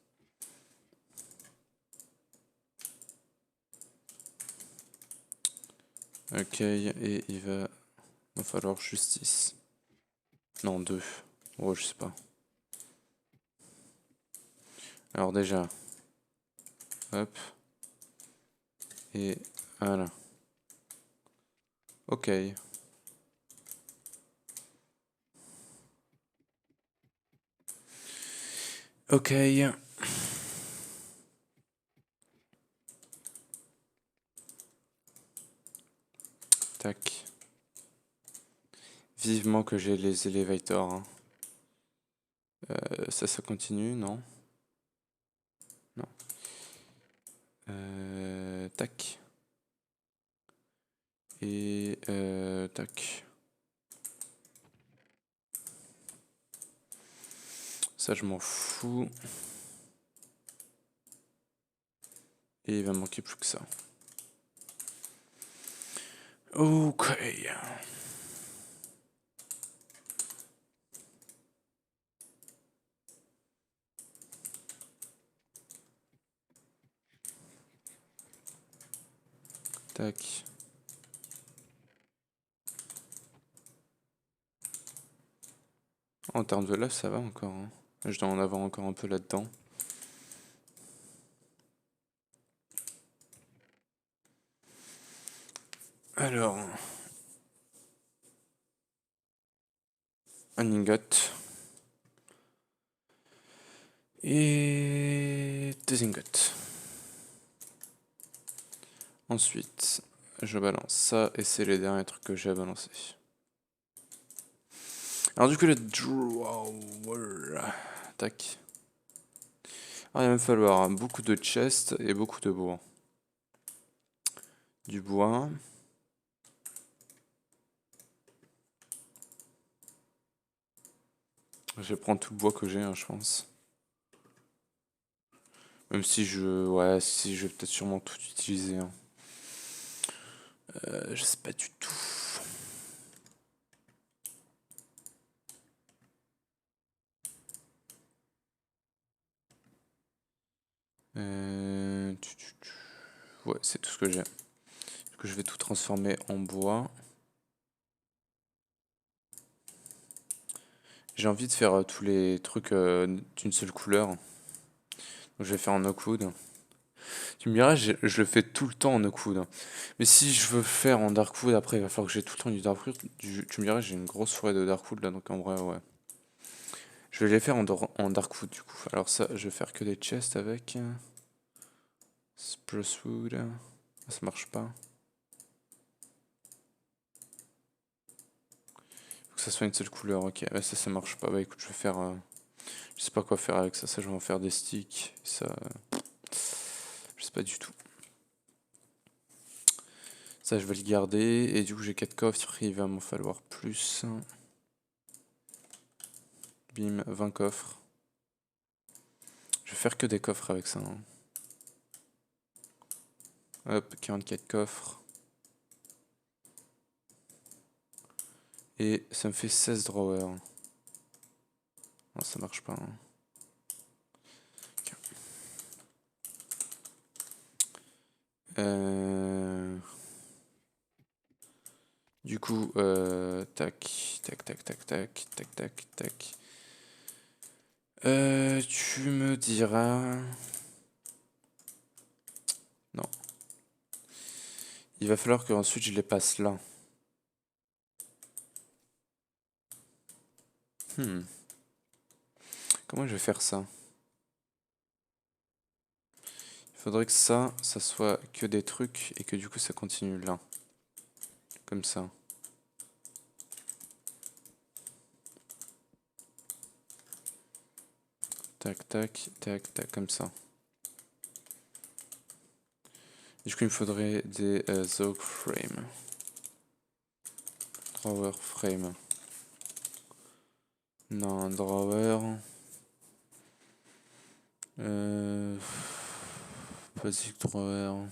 Ok, et il va me falloir justice. Non, 2. Oh, je sais pas. Alors déjà, hop. Et voilà. Ok. Ok. Tac. Vivement que j'ai les elevators. Hein. Ça continue, non? Non. Tac. Et tac. Ça, je m'en fous. Et il va manquer plus que ça. Ok. Tac. En termes de là, ça va encore. Hein. Je dois en avoir encore un peu là-dedans. Alors. Un ingot. Et 2 ingots. Ensuite, je balance ça et c'est les derniers trucs que j'ai à balancer. Alors du coup, le drawer. Tac. Alors, il va me falloir beaucoup de chest et beaucoup de bois. Du bois. Je vais prendre tout le bois que j'ai, hein, je pense. Même si ouais, si je vais peut-être sûrement tout utiliser. Hein. Je sais pas du tout. Ouais, c'est tout ce que j'ai. Du coup, je vais tout transformer en bois. J'ai envie de faire tous les trucs d'une seule couleur. Donc, je vais faire en oakwood. Tu me diras, je le fais tout le temps en oakwood. Mais si je veux faire en darkwood, après, il va falloir que j'ai tout le temps du darkwood. Tu me diras, j'ai une grosse forêt de darkwood là, donc en vrai, ouais. Je vais les faire en darkwood du coup. Alors ça, je vais faire que des chests avec. Sprucewood. Ça marche pas. Faut que ça soit une seule couleur, ok. Bah, ça marche pas. Bah écoute, je vais faire. Je sais pas quoi faire avec ça. Ça, je vais en faire des sticks. Ça. Je sais pas du tout. Ça, je vais le garder. Et du coup, j'ai 4 coffres. Il va m'en falloir plus. Bim, 20 coffres. Je vais faire que des coffres avec ça. Hein. Hop, 44 coffres. Et ça me fait 16 drawers. Non, ça marche pas. Hein. Du coup, tac, tac, tac, tac, tac, tac, tac, tac. Tu me diras... Non. Il va falloir qu'ensuite je les passe là. Hmm. Comment je vais faire ça? Il faudrait que ça soit que des trucs et que du coup ça continue là. Comme ça. Tac, tac, tac, tac, comme ça. Du coup, il me faudrait des Zog Frame. Drawer Frame. Non, Drawer. Basic Drawer.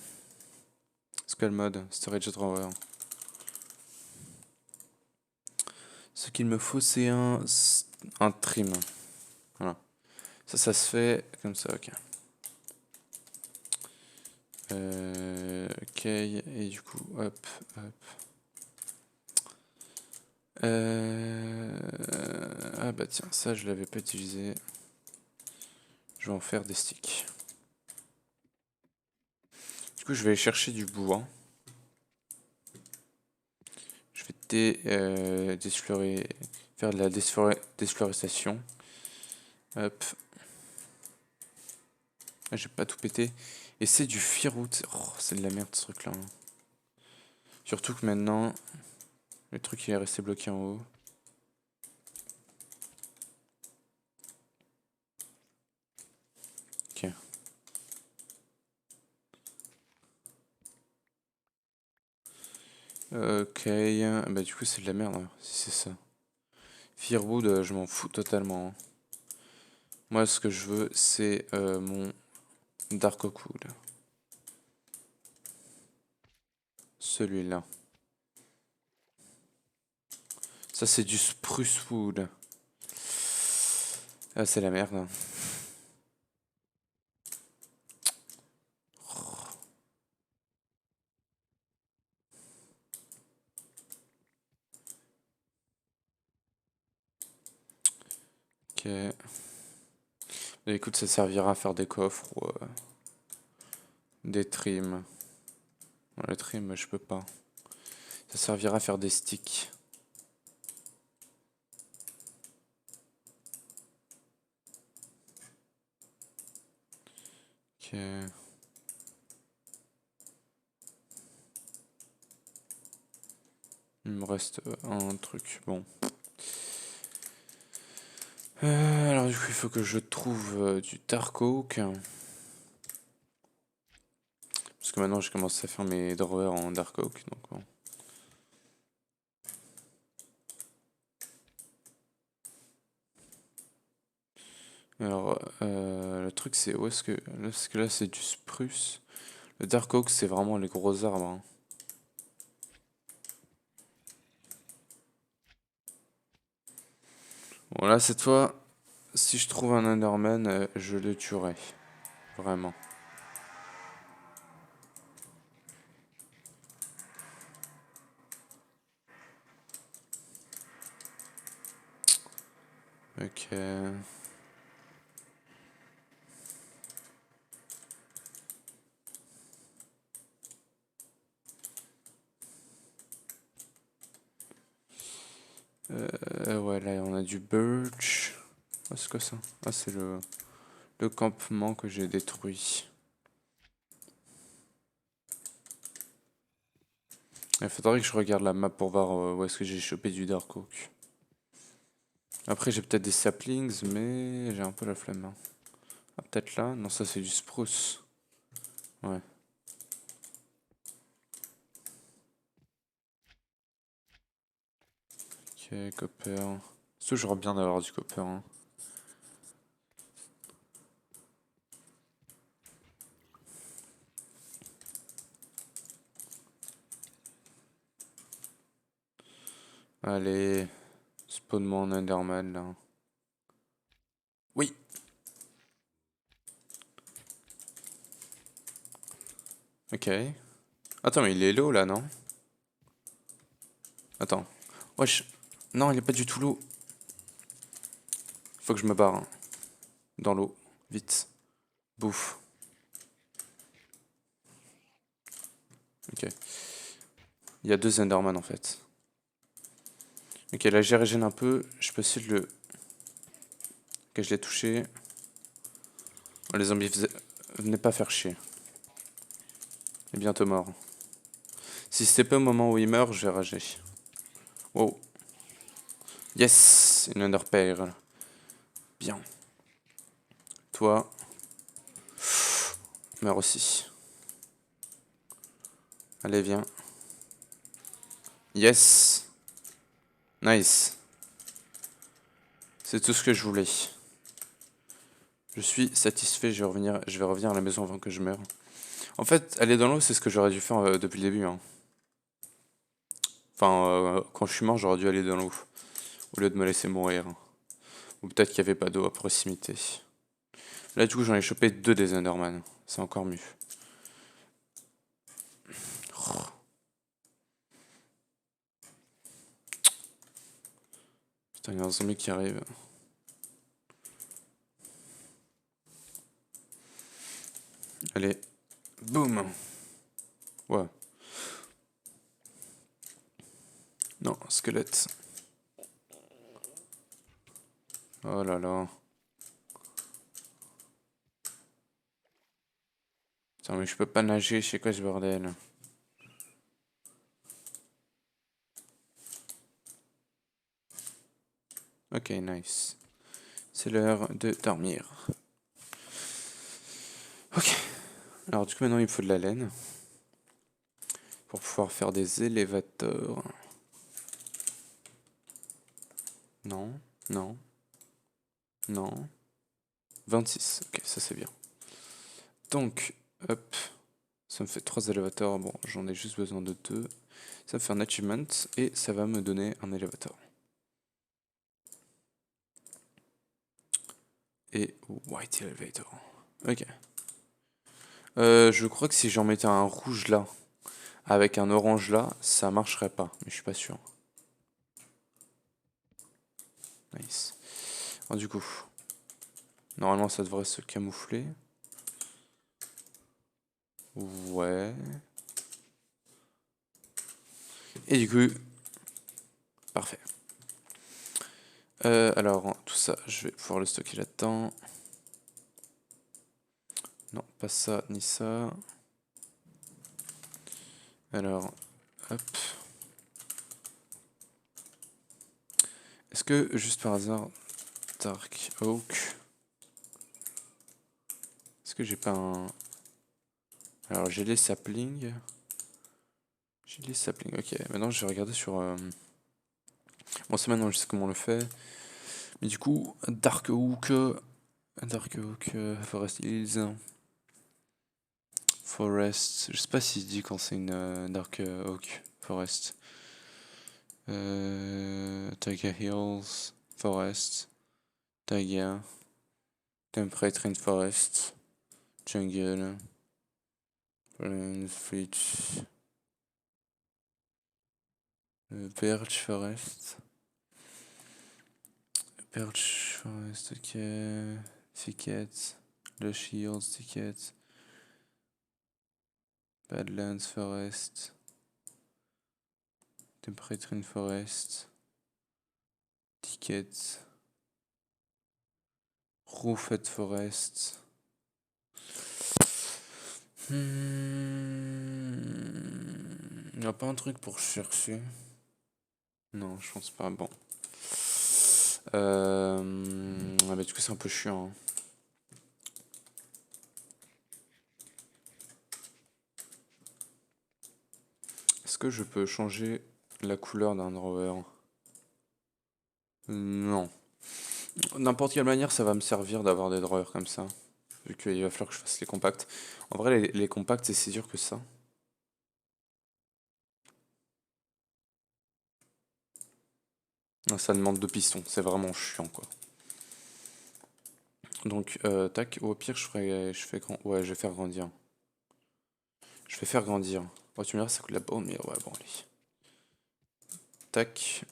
Scale Mode, Storage Drawer. Ce qu'il me faut, c'est un trim. Voilà. Ça se fait comme ça, ok. Ok, et du coup, hop, hop. Ah bah tiens, ça je l'avais pas utilisé. Je vais en faire des sticks. Du coup, je vais aller chercher du bois. Je vais faire de la déflorestation. Hop. Ah, j'ai pas tout pété. Et c'est du firewood. Oh, c'est de la merde ce truc là, hein. Surtout que maintenant, le truc il est resté bloqué en haut. Ok. Ok. Bah du coup c'est de la merde, hein, si c'est ça. Firewood, je m'en fous totalement, hein. Moi ce que je veux c'est mon Dark Oak Wood. Celui-là. Ça c'est du Spruce Wood. Ah c'est la merde, hein. Ok. Et écoute, ça servira à faire des coffres ou des trims. Non, les trims, je peux pas. Ça servira à faire des sticks. Ok. Il me reste un truc. Bon. Alors du coup, il faut que je trouve du Dark Oak. Parce que maintenant, j'ai commencé à faire mes drawers en Dark Oak. Donc, bon. Alors, le truc, c'est où est-ce que... Parce que là, c'est du spruce. Le Dark Oak, c'est vraiment les gros arbres, hein. Bon, là, cette fois, si je trouve un Enderman, je le tuerai. Vraiment. Ok. Ouais, là, on a du birch. Ah, c'est quoi ça? Ah, c'est le campement que j'ai détruit. Il faudrait que je regarde la map pour voir où est-ce que j'ai chopé du Dark Oak. Après, j'ai peut-être des saplings, mais j'ai un peu la flemme, hein. Ah, peut-être là? Non, ça c'est du spruce. Ouais. Ok, copper. C'est toujours bien d'avoir du copper, hein. Allez, spawn mon Enderman là. Oui. Ok. Attends, mais il est low là, non? Attends. Wesh. Non, il est pas du tout low. Faut que je me barre, hein. Dans l'eau. Vite. Bouffe. Ok. Il y a 2 Enderman en fait. Ok, là j'ai régène un peu. Je peux essayer de le... Ok, je l'ai touché. Oh, les zombies venaient pas faire chier. Il est bientôt mort. Si c'était pas au moment où il meurt, je vais rager. Wow. Yes, une Enderpearl. Bien. Toi. Meurs aussi. Allez, viens. Yes. Nice. C'est tout ce que je voulais. Je suis satisfait, je vais revenir à la maison avant que je meure. En fait, aller dans l'eau, c'est ce que j'aurais dû faire depuis le début. Hein. Enfin, quand je suis mort, j'aurais dû aller dans l'eau. Au lieu de me laisser mourir. Ou peut-être qu'il n'y avait pas d'eau à proximité. Là, du coup, j'en ai chopé 2 des Enderman. C'est encore mieux. Putain, il y a un zombie qui arrive. Allez. Boum. Ouais. Non, squelette. Oh là là. Putain, mais je peux pas nager, c'est quoi ce bordel? Ok, nice. C'est l'heure de dormir. Ok. Alors du coup maintenant il me faut de la laine. Pour pouvoir faire des élévateurs. Non, non, non. 26, ok, ça c'est bien. Donc, hop. Ça me fait 3 élévateurs. Bon, j'en ai juste besoin de 2. Ça me fait un achievement et ça va me donner un élévateur. Et white elevator. Ok. Je crois que si j'en mettais un rouge là, avec un orange là, ça marcherait pas, mais je suis pas sûr. Nice. Alors, du coup, normalement ça devrait se camoufler. Ouais. Et du coup, parfait. Alors, tout ça, je vais pouvoir le stocker là-dedans. Non, pas ça, ni ça. Alors, hop. Est-ce que, juste par hasard, Dark Oak... Est-ce que j'ai pas un... Alors, j'ai les saplings. J'ai les saplings, ok. Maintenant, je vais regarder sur... Bon, ça maintenant, je sais comment on le fait. Mais du coup, Dark Oak... Dark Oak, Forest Hills... Forest... Je sais pas s'il dit quand c'est une Dark Oak Forest. Taiga Hills, Forest, Taiga, Temperate Rainforest, Jungle, Fridge, Birch Forest, Birch Forest, ok, Thicket, Lush Hills, Thicket, Badlands Forest, Temperate Rainforest, Thicket, Roofed Forest. Il n'y a pas un truc pour chercher? Non, je pense pas. Bon. Ah bah, du coup, c'est un peu chiant. Hein. Est-ce que je peux changer la couleur d'un drawer? Non. N'importe quelle manière, ça va me servir d'avoir des drawers comme ça. Vu qu'il va falloir que je fasse les compacts. En vrai, les compacts, c'est si dur que ça. Non, ça demande 2 pistons. C'est vraiment chiant, quoi. Donc, tac. Ou au pire, ouais, je vais faire grandir. Je vais faire grandir. Oh, tu me diras, ça coûte la bonne, mais ouais, bon, allez. Tac.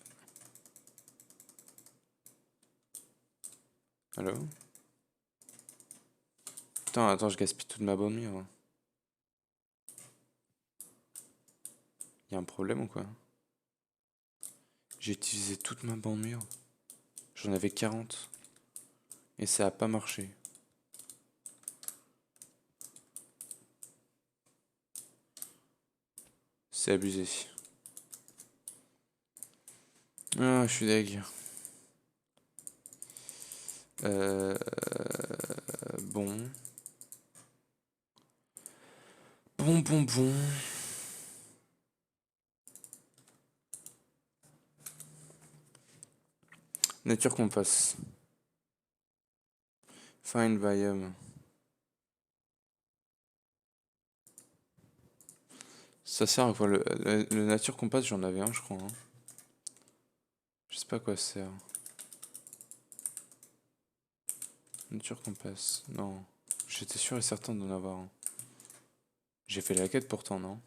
Allô? Putain, attends, je gaspille toute ma bonne mire. Y a un problème ou quoi? J'ai utilisé toute ma bande mire. J'en avais 40. Et ça a pas marché. C'est abusé. Ah, je suis deg. Bon. Bon. Nature Compass. Find biome. Ça sert à quoi le Nature Compass, j'en avais un, je crois. Hein. Je sais pas à quoi ça sert. Nature Compass. Non. J'étais sûr et certain d'en avoir un. J'ai fait la quête pourtant, non?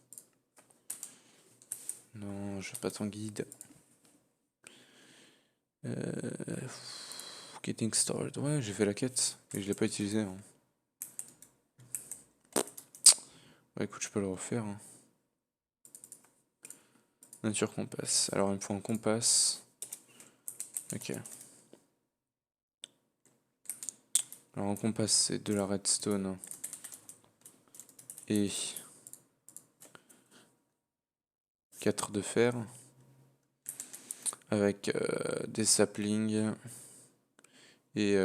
Non, je veux pas ton guide. Getting started. Ouais, j'ai fait la quête. Et je l'ai pas utilisé. Hein. Bah écoute, je peux le refaire. Hein. Nature Compass. Alors, il me faut un compass. Ok. Alors, un compass, c'est de la redstone. Et 4 de fer. Avec des saplings. Et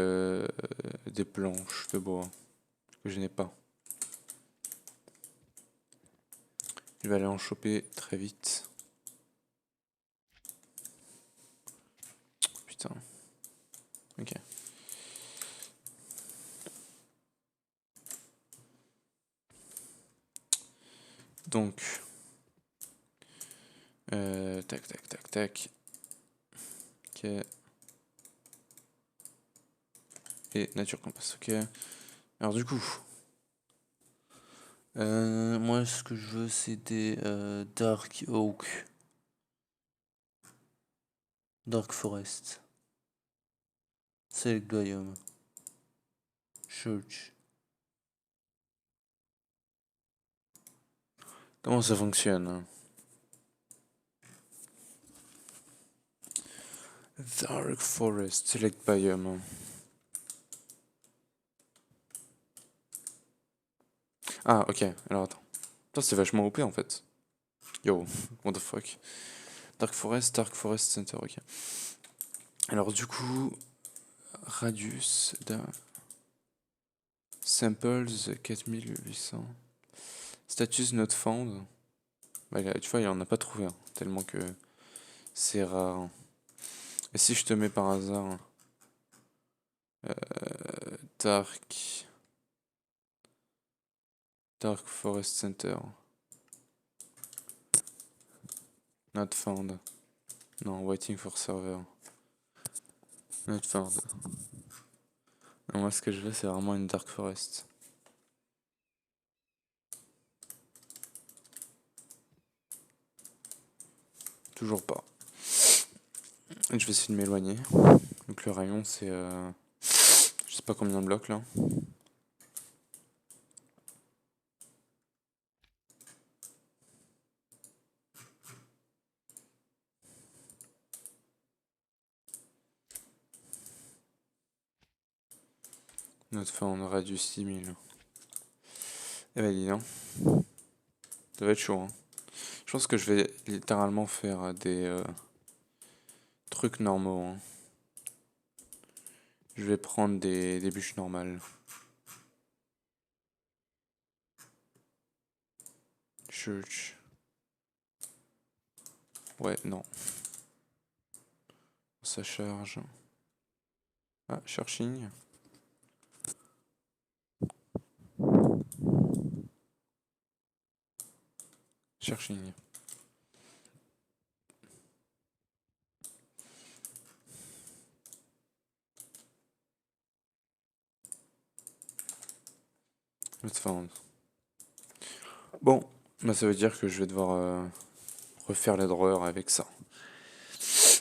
des planches de bois. Que je n'ai pas. Je vais aller en choper très vite. Putain. Ok. Donc. Tac. Ok. Et Nature Compass. Ok. Alors du coup. Moi, ce que je veux, c'est des Dark Oak. Dark Forest. Select Biome. Church. Comment ça fonctionne? Hein? Dark Forest. Select Biome. Ah, ok. Alors attends. Ça, c'est vachement OP en fait. Yo, what the fuck. Dark Forest Center, ok. Alors du coup, radius d'un samples 4800. Status not found. Bah, tu vois, il en a pas trouvé, hein, tellement que c'est rare. Et si je te mets par hasard Dark Forest Center. Not found. Non, waiting for server. Not found. Non, moi, ce que je veux, c'est vraiment une Dark Forest. Toujours pas. Et je vais essayer de m'éloigner. Donc le rayon, c'est... je sais pas combien de blocs, là. Notre found radius 6000. Eh ben, dis donc. Ça va être chaud, hein. Je pense que je vais littéralement faire des trucs normaux. Hein. Je vais prendre des bûches normales. Church. Ouais, non. Ça charge. Ah, searching. Searching. Not found. Bon, bah ça veut dire que je vais devoir refaire la drawer avec ça.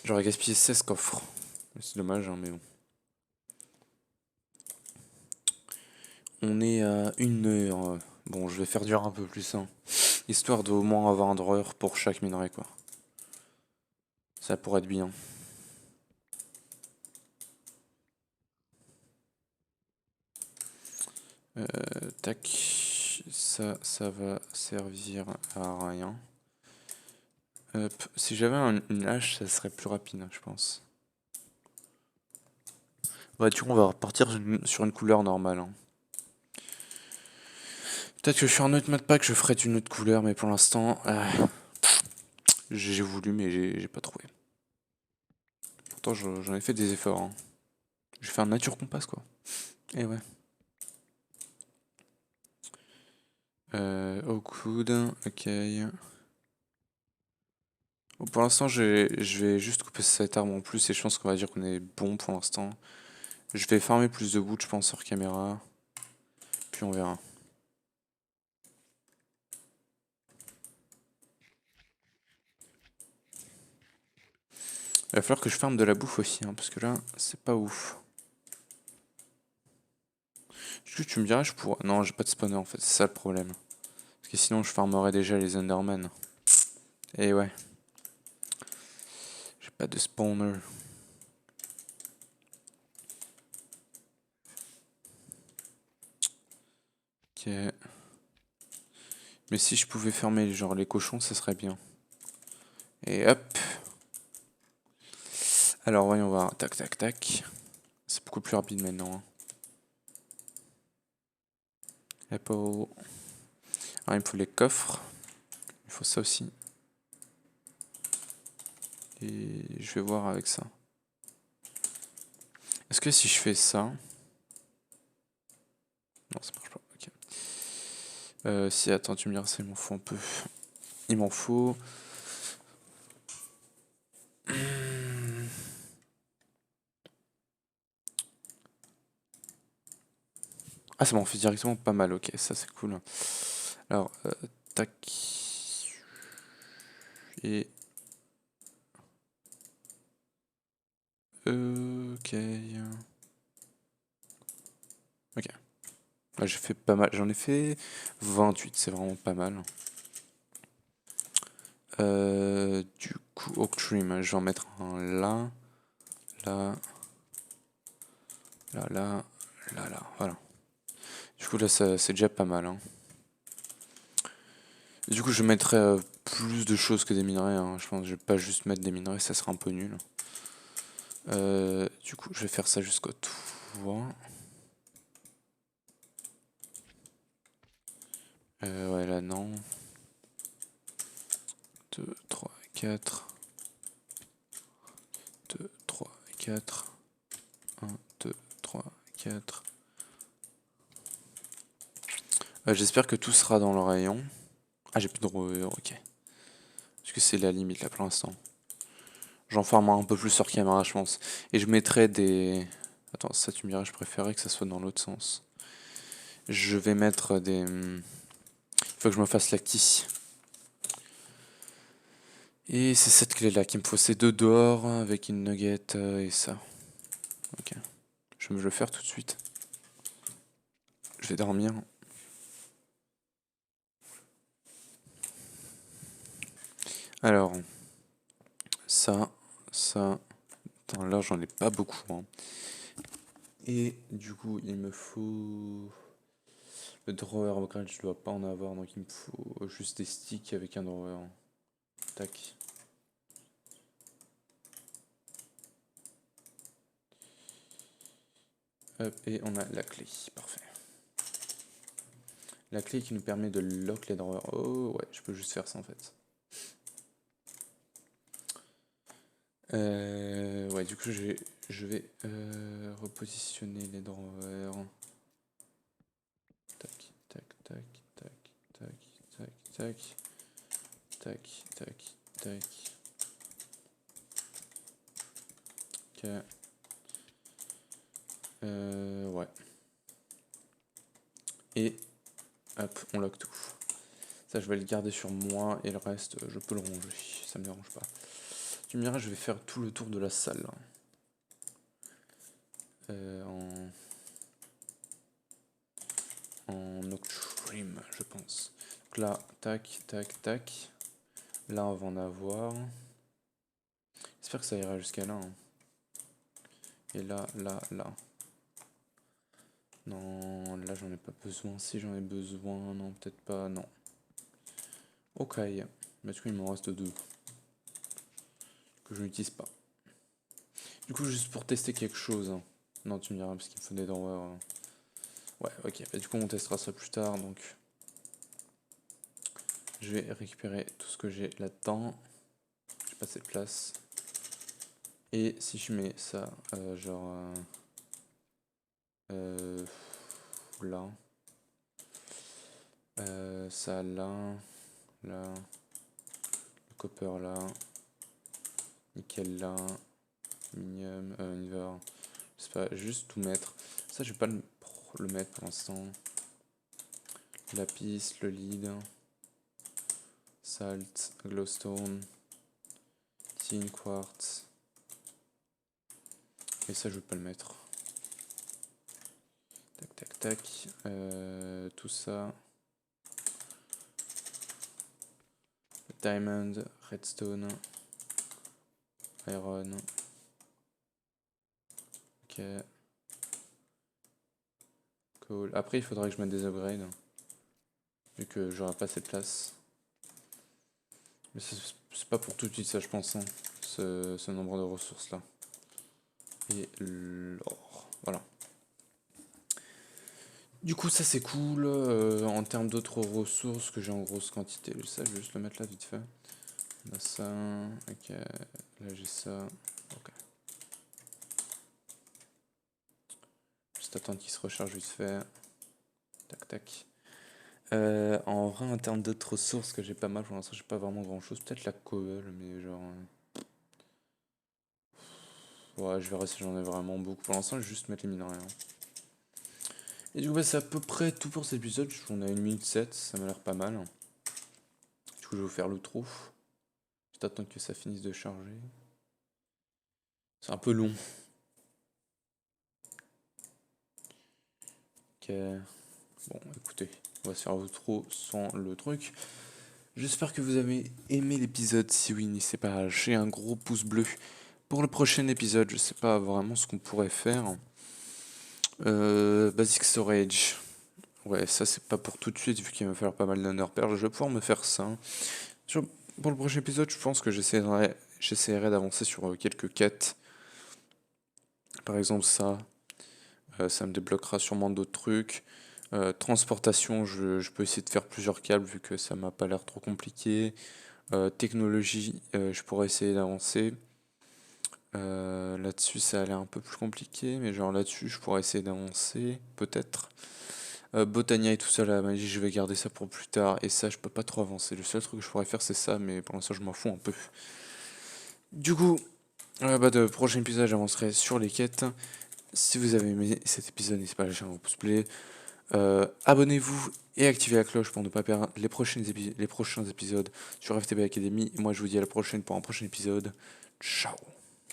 J'aurais gaspillé 16 coffres. C'est dommage, hein, mais bon. On est à 1 heure. Bon, je vais faire durer un peu plus, hein. Histoire d'au moins avoir un drawer pour chaque minerai, quoi. Ça pourrait être bien. Tac. Ça va servir à rien. Hop. Si j'avais une hache, ça serait plus rapide, je pense. Ouais, du coup, on va repartir sur une couleur normale, hein. Peut-être que sur un autre modpack, je ferai d'une autre couleur, mais pour l'instant, j'ai voulu, mais j'ai pas trouvé. Pourtant, j'en ai fait des efforts, hein. J'ai fait un nature compass, quoi. Et ouais. Oak wood, ok. Bon, pour l'instant, je vais juste couper cette arme en plus et je pense qu'on va dire qu'on est bon pour l'instant. Je vais farmer plus de wood, je pense, hors caméra. Puis on verra. Il va falloir que je farme de la bouffe aussi, hein, parce que là, c'est pas ouf. Est-ce que tu me dirais, je pourrais... Non, j'ai pas de spawner en fait, c'est ça le problème. Parce que sinon, je farmerais déjà les Endermen. Et ouais. J'ai pas de spawner. Ok. Mais si je pouvais fermer genre les cochons, ça serait bien. Et hop. Alors voyons voir. Tac, tac, tac. C'est beaucoup plus rapide maintenant, hein. Apple. Ah, il me faut les coffres. Il faut ça aussi. Et je vais voir avec ça. Est-ce que si je fais ça... Non, ça marche pas. Ok. Si, attends, tu me diras, ça, il m'en faut un peu. Il m'en faut... Ah, ça m'en fait directement pas mal. Ok, ça c'est cool. Alors, tac. Et... Ok. Ok. Là, j'ai fait pas mal. J'en ai fait 28, c'est vraiment pas mal. Du coup, Oak Trim, je vais en mettre un là, là, là, voilà. Du coup, là, c'est déjà pas mal, hein. Du coup, je mettrai plus de choses que des minerais, hein. Je pense que je vais pas juste mettre des minerais, ça sera un peu nul. Du coup, je vais faire ça jusqu'au toit. Ouais, là, non. 2, 3, 4. 2, 3, 4. 1, 2, 3, 4. J'espère que tout sera dans le rayon. Ah, j'ai plus de rover, ok. Parce que c'est la limite là pour l'instant. J'en farme un peu plus sur caméra, je pense. Et je mettrai des... Attends, ça tu me diras, je préférais que ça soit dans l'autre sens. Je vais mettre des... Il faut que je me fasse lactis. Et c'est cette clé là qu'il me faut. C'est 2 d'or avec une nugget et ça. Ok. Je vais me le faire tout de suite. Je vais dormir. Alors, ça. Attends, là j'en ai pas beaucoup, hein. Et du coup, il me faut... Le drawer upgrade, je dois pas en avoir, donc il me faut juste des sticks avec un drawer. Tac. Hop, et on a la clé, parfait. La clé qui nous permet de lock les drawers. Oh ouais, je peux juste faire ça en fait. Ouais, du coup je vais repositionner les drawers. Tac, tac, tac, tac, tac, tac, tac, tac, tac, tac. Ok. Ouais. Et hop, on lock tout. Ça, je vais le garder sur moi et le reste, je peux le ranger. Ça me dérange pas. Tu me diras, je vais faire tout le tour de la salle. En... en Octrim, je pense. Donc là, tac, tac, tac. Là, on va en avoir. J'espère que ça ira jusqu'à là. Hein. Et là, là, là. Non, là, j'en ai pas besoin. Si j'en ai besoin, non, peut-être pas, non. Ok. Mais du coup, il m'en reste 2. Que je n'utilise pas. Du coup, juste pour tester quelque chose. Hein. Non, tu me diras, parce qu'il me faut des doreurs. Ouais, ok. Bah, du coup, on testera ça plus tard, donc... Je vais récupérer tout ce que j'ai là-dedans. J'ai pas assez de place. Et si je mets ça, genre... là. Ça là. Là. Le copper là. Nickel là. Minium. Inver. Je sais pas, juste tout mettre. Ça, je vais pas le mettre pour l'instant. Lapis, le lead. Salt, glowstone. Tin, quartz. Et ça, je vais pas le mettre. Tac, tac, tac. Tout ça. Diamond, redstone, iron. Ok. Cool. Après, il faudrait que je mette des upgrades. Vu que j'aurai pas assez de place. Mais c'est pas pour tout de suite, ça, je pense. Hein, ce nombre de ressources là. Et l'or. Voilà. Du coup, ça c'est cool. En termes d'autres ressources que j'ai en grosse quantité. Ça, je vais juste le mettre là vite fait. On a ça. Ok. Là, j'ai ça. Ok. Juste attendre qu'il se recharge vite fait. Tac, tac. En vrai, en termes d'autres ressources que j'ai pas mal, pour l'instant, j'ai pas vraiment grand chose. Peut-être la cobble, mais genre. Ouais, je verrai si j'en ai vraiment beaucoup. Pour l'instant, je vais juste mettre les minerais. Hein. Et du coup, bah, c'est à peu près tout pour cet épisode. On a 1 minute 7, ça m'a l'air pas mal. Du coup, je vais vous faire l'outro. Juste attendre que ça finisse de charger. C'est un peu long. Ok. Bon, écoutez, on va se faire l'outro sans le truc. J'espère que vous avez aimé l'épisode. Si oui, n'hésitez pas à lâcher un gros pouce bleu. Pour le prochain épisode, je sais pas vraiment ce qu'on pourrait faire. Basic Storage. Ouais, ça c'est pas pour tout de suite, vu qu'il va me falloir pas mal d'Under-Pearl. Je vais pouvoir me faire ça. Pour le prochain épisode, je pense que j'essaierai d'avancer sur quelques quêtes. Par exemple, ça me débloquera sûrement d'autres trucs. Transportation, je peux essayer de faire plusieurs câbles vu que ça m'a pas l'air trop compliqué. Technologie, je pourrais essayer d'avancer. Là-dessus, ça a l'air un peu plus compliqué, mais genre là-dessus, je pourrais essayer d'avancer, peut-être. Botania et tout ça, la magie, je vais garder ça pour plus tard. Et ça, je peux pas trop avancer. Le seul truc que je pourrais faire, c'est ça, mais pour l'instant, je m'en fous un peu. Du coup, de prochain épisode, j'avancerai sur les quêtes. Si vous avez aimé cet épisode, n'hésitez pas à lâcher un pouce bleu. Abonnez-vous et activez la cloche pour ne pas perdre les prochains épisodes sur FTB Academy. Moi, je vous dis à la prochaine pour un prochain épisode. Ciao!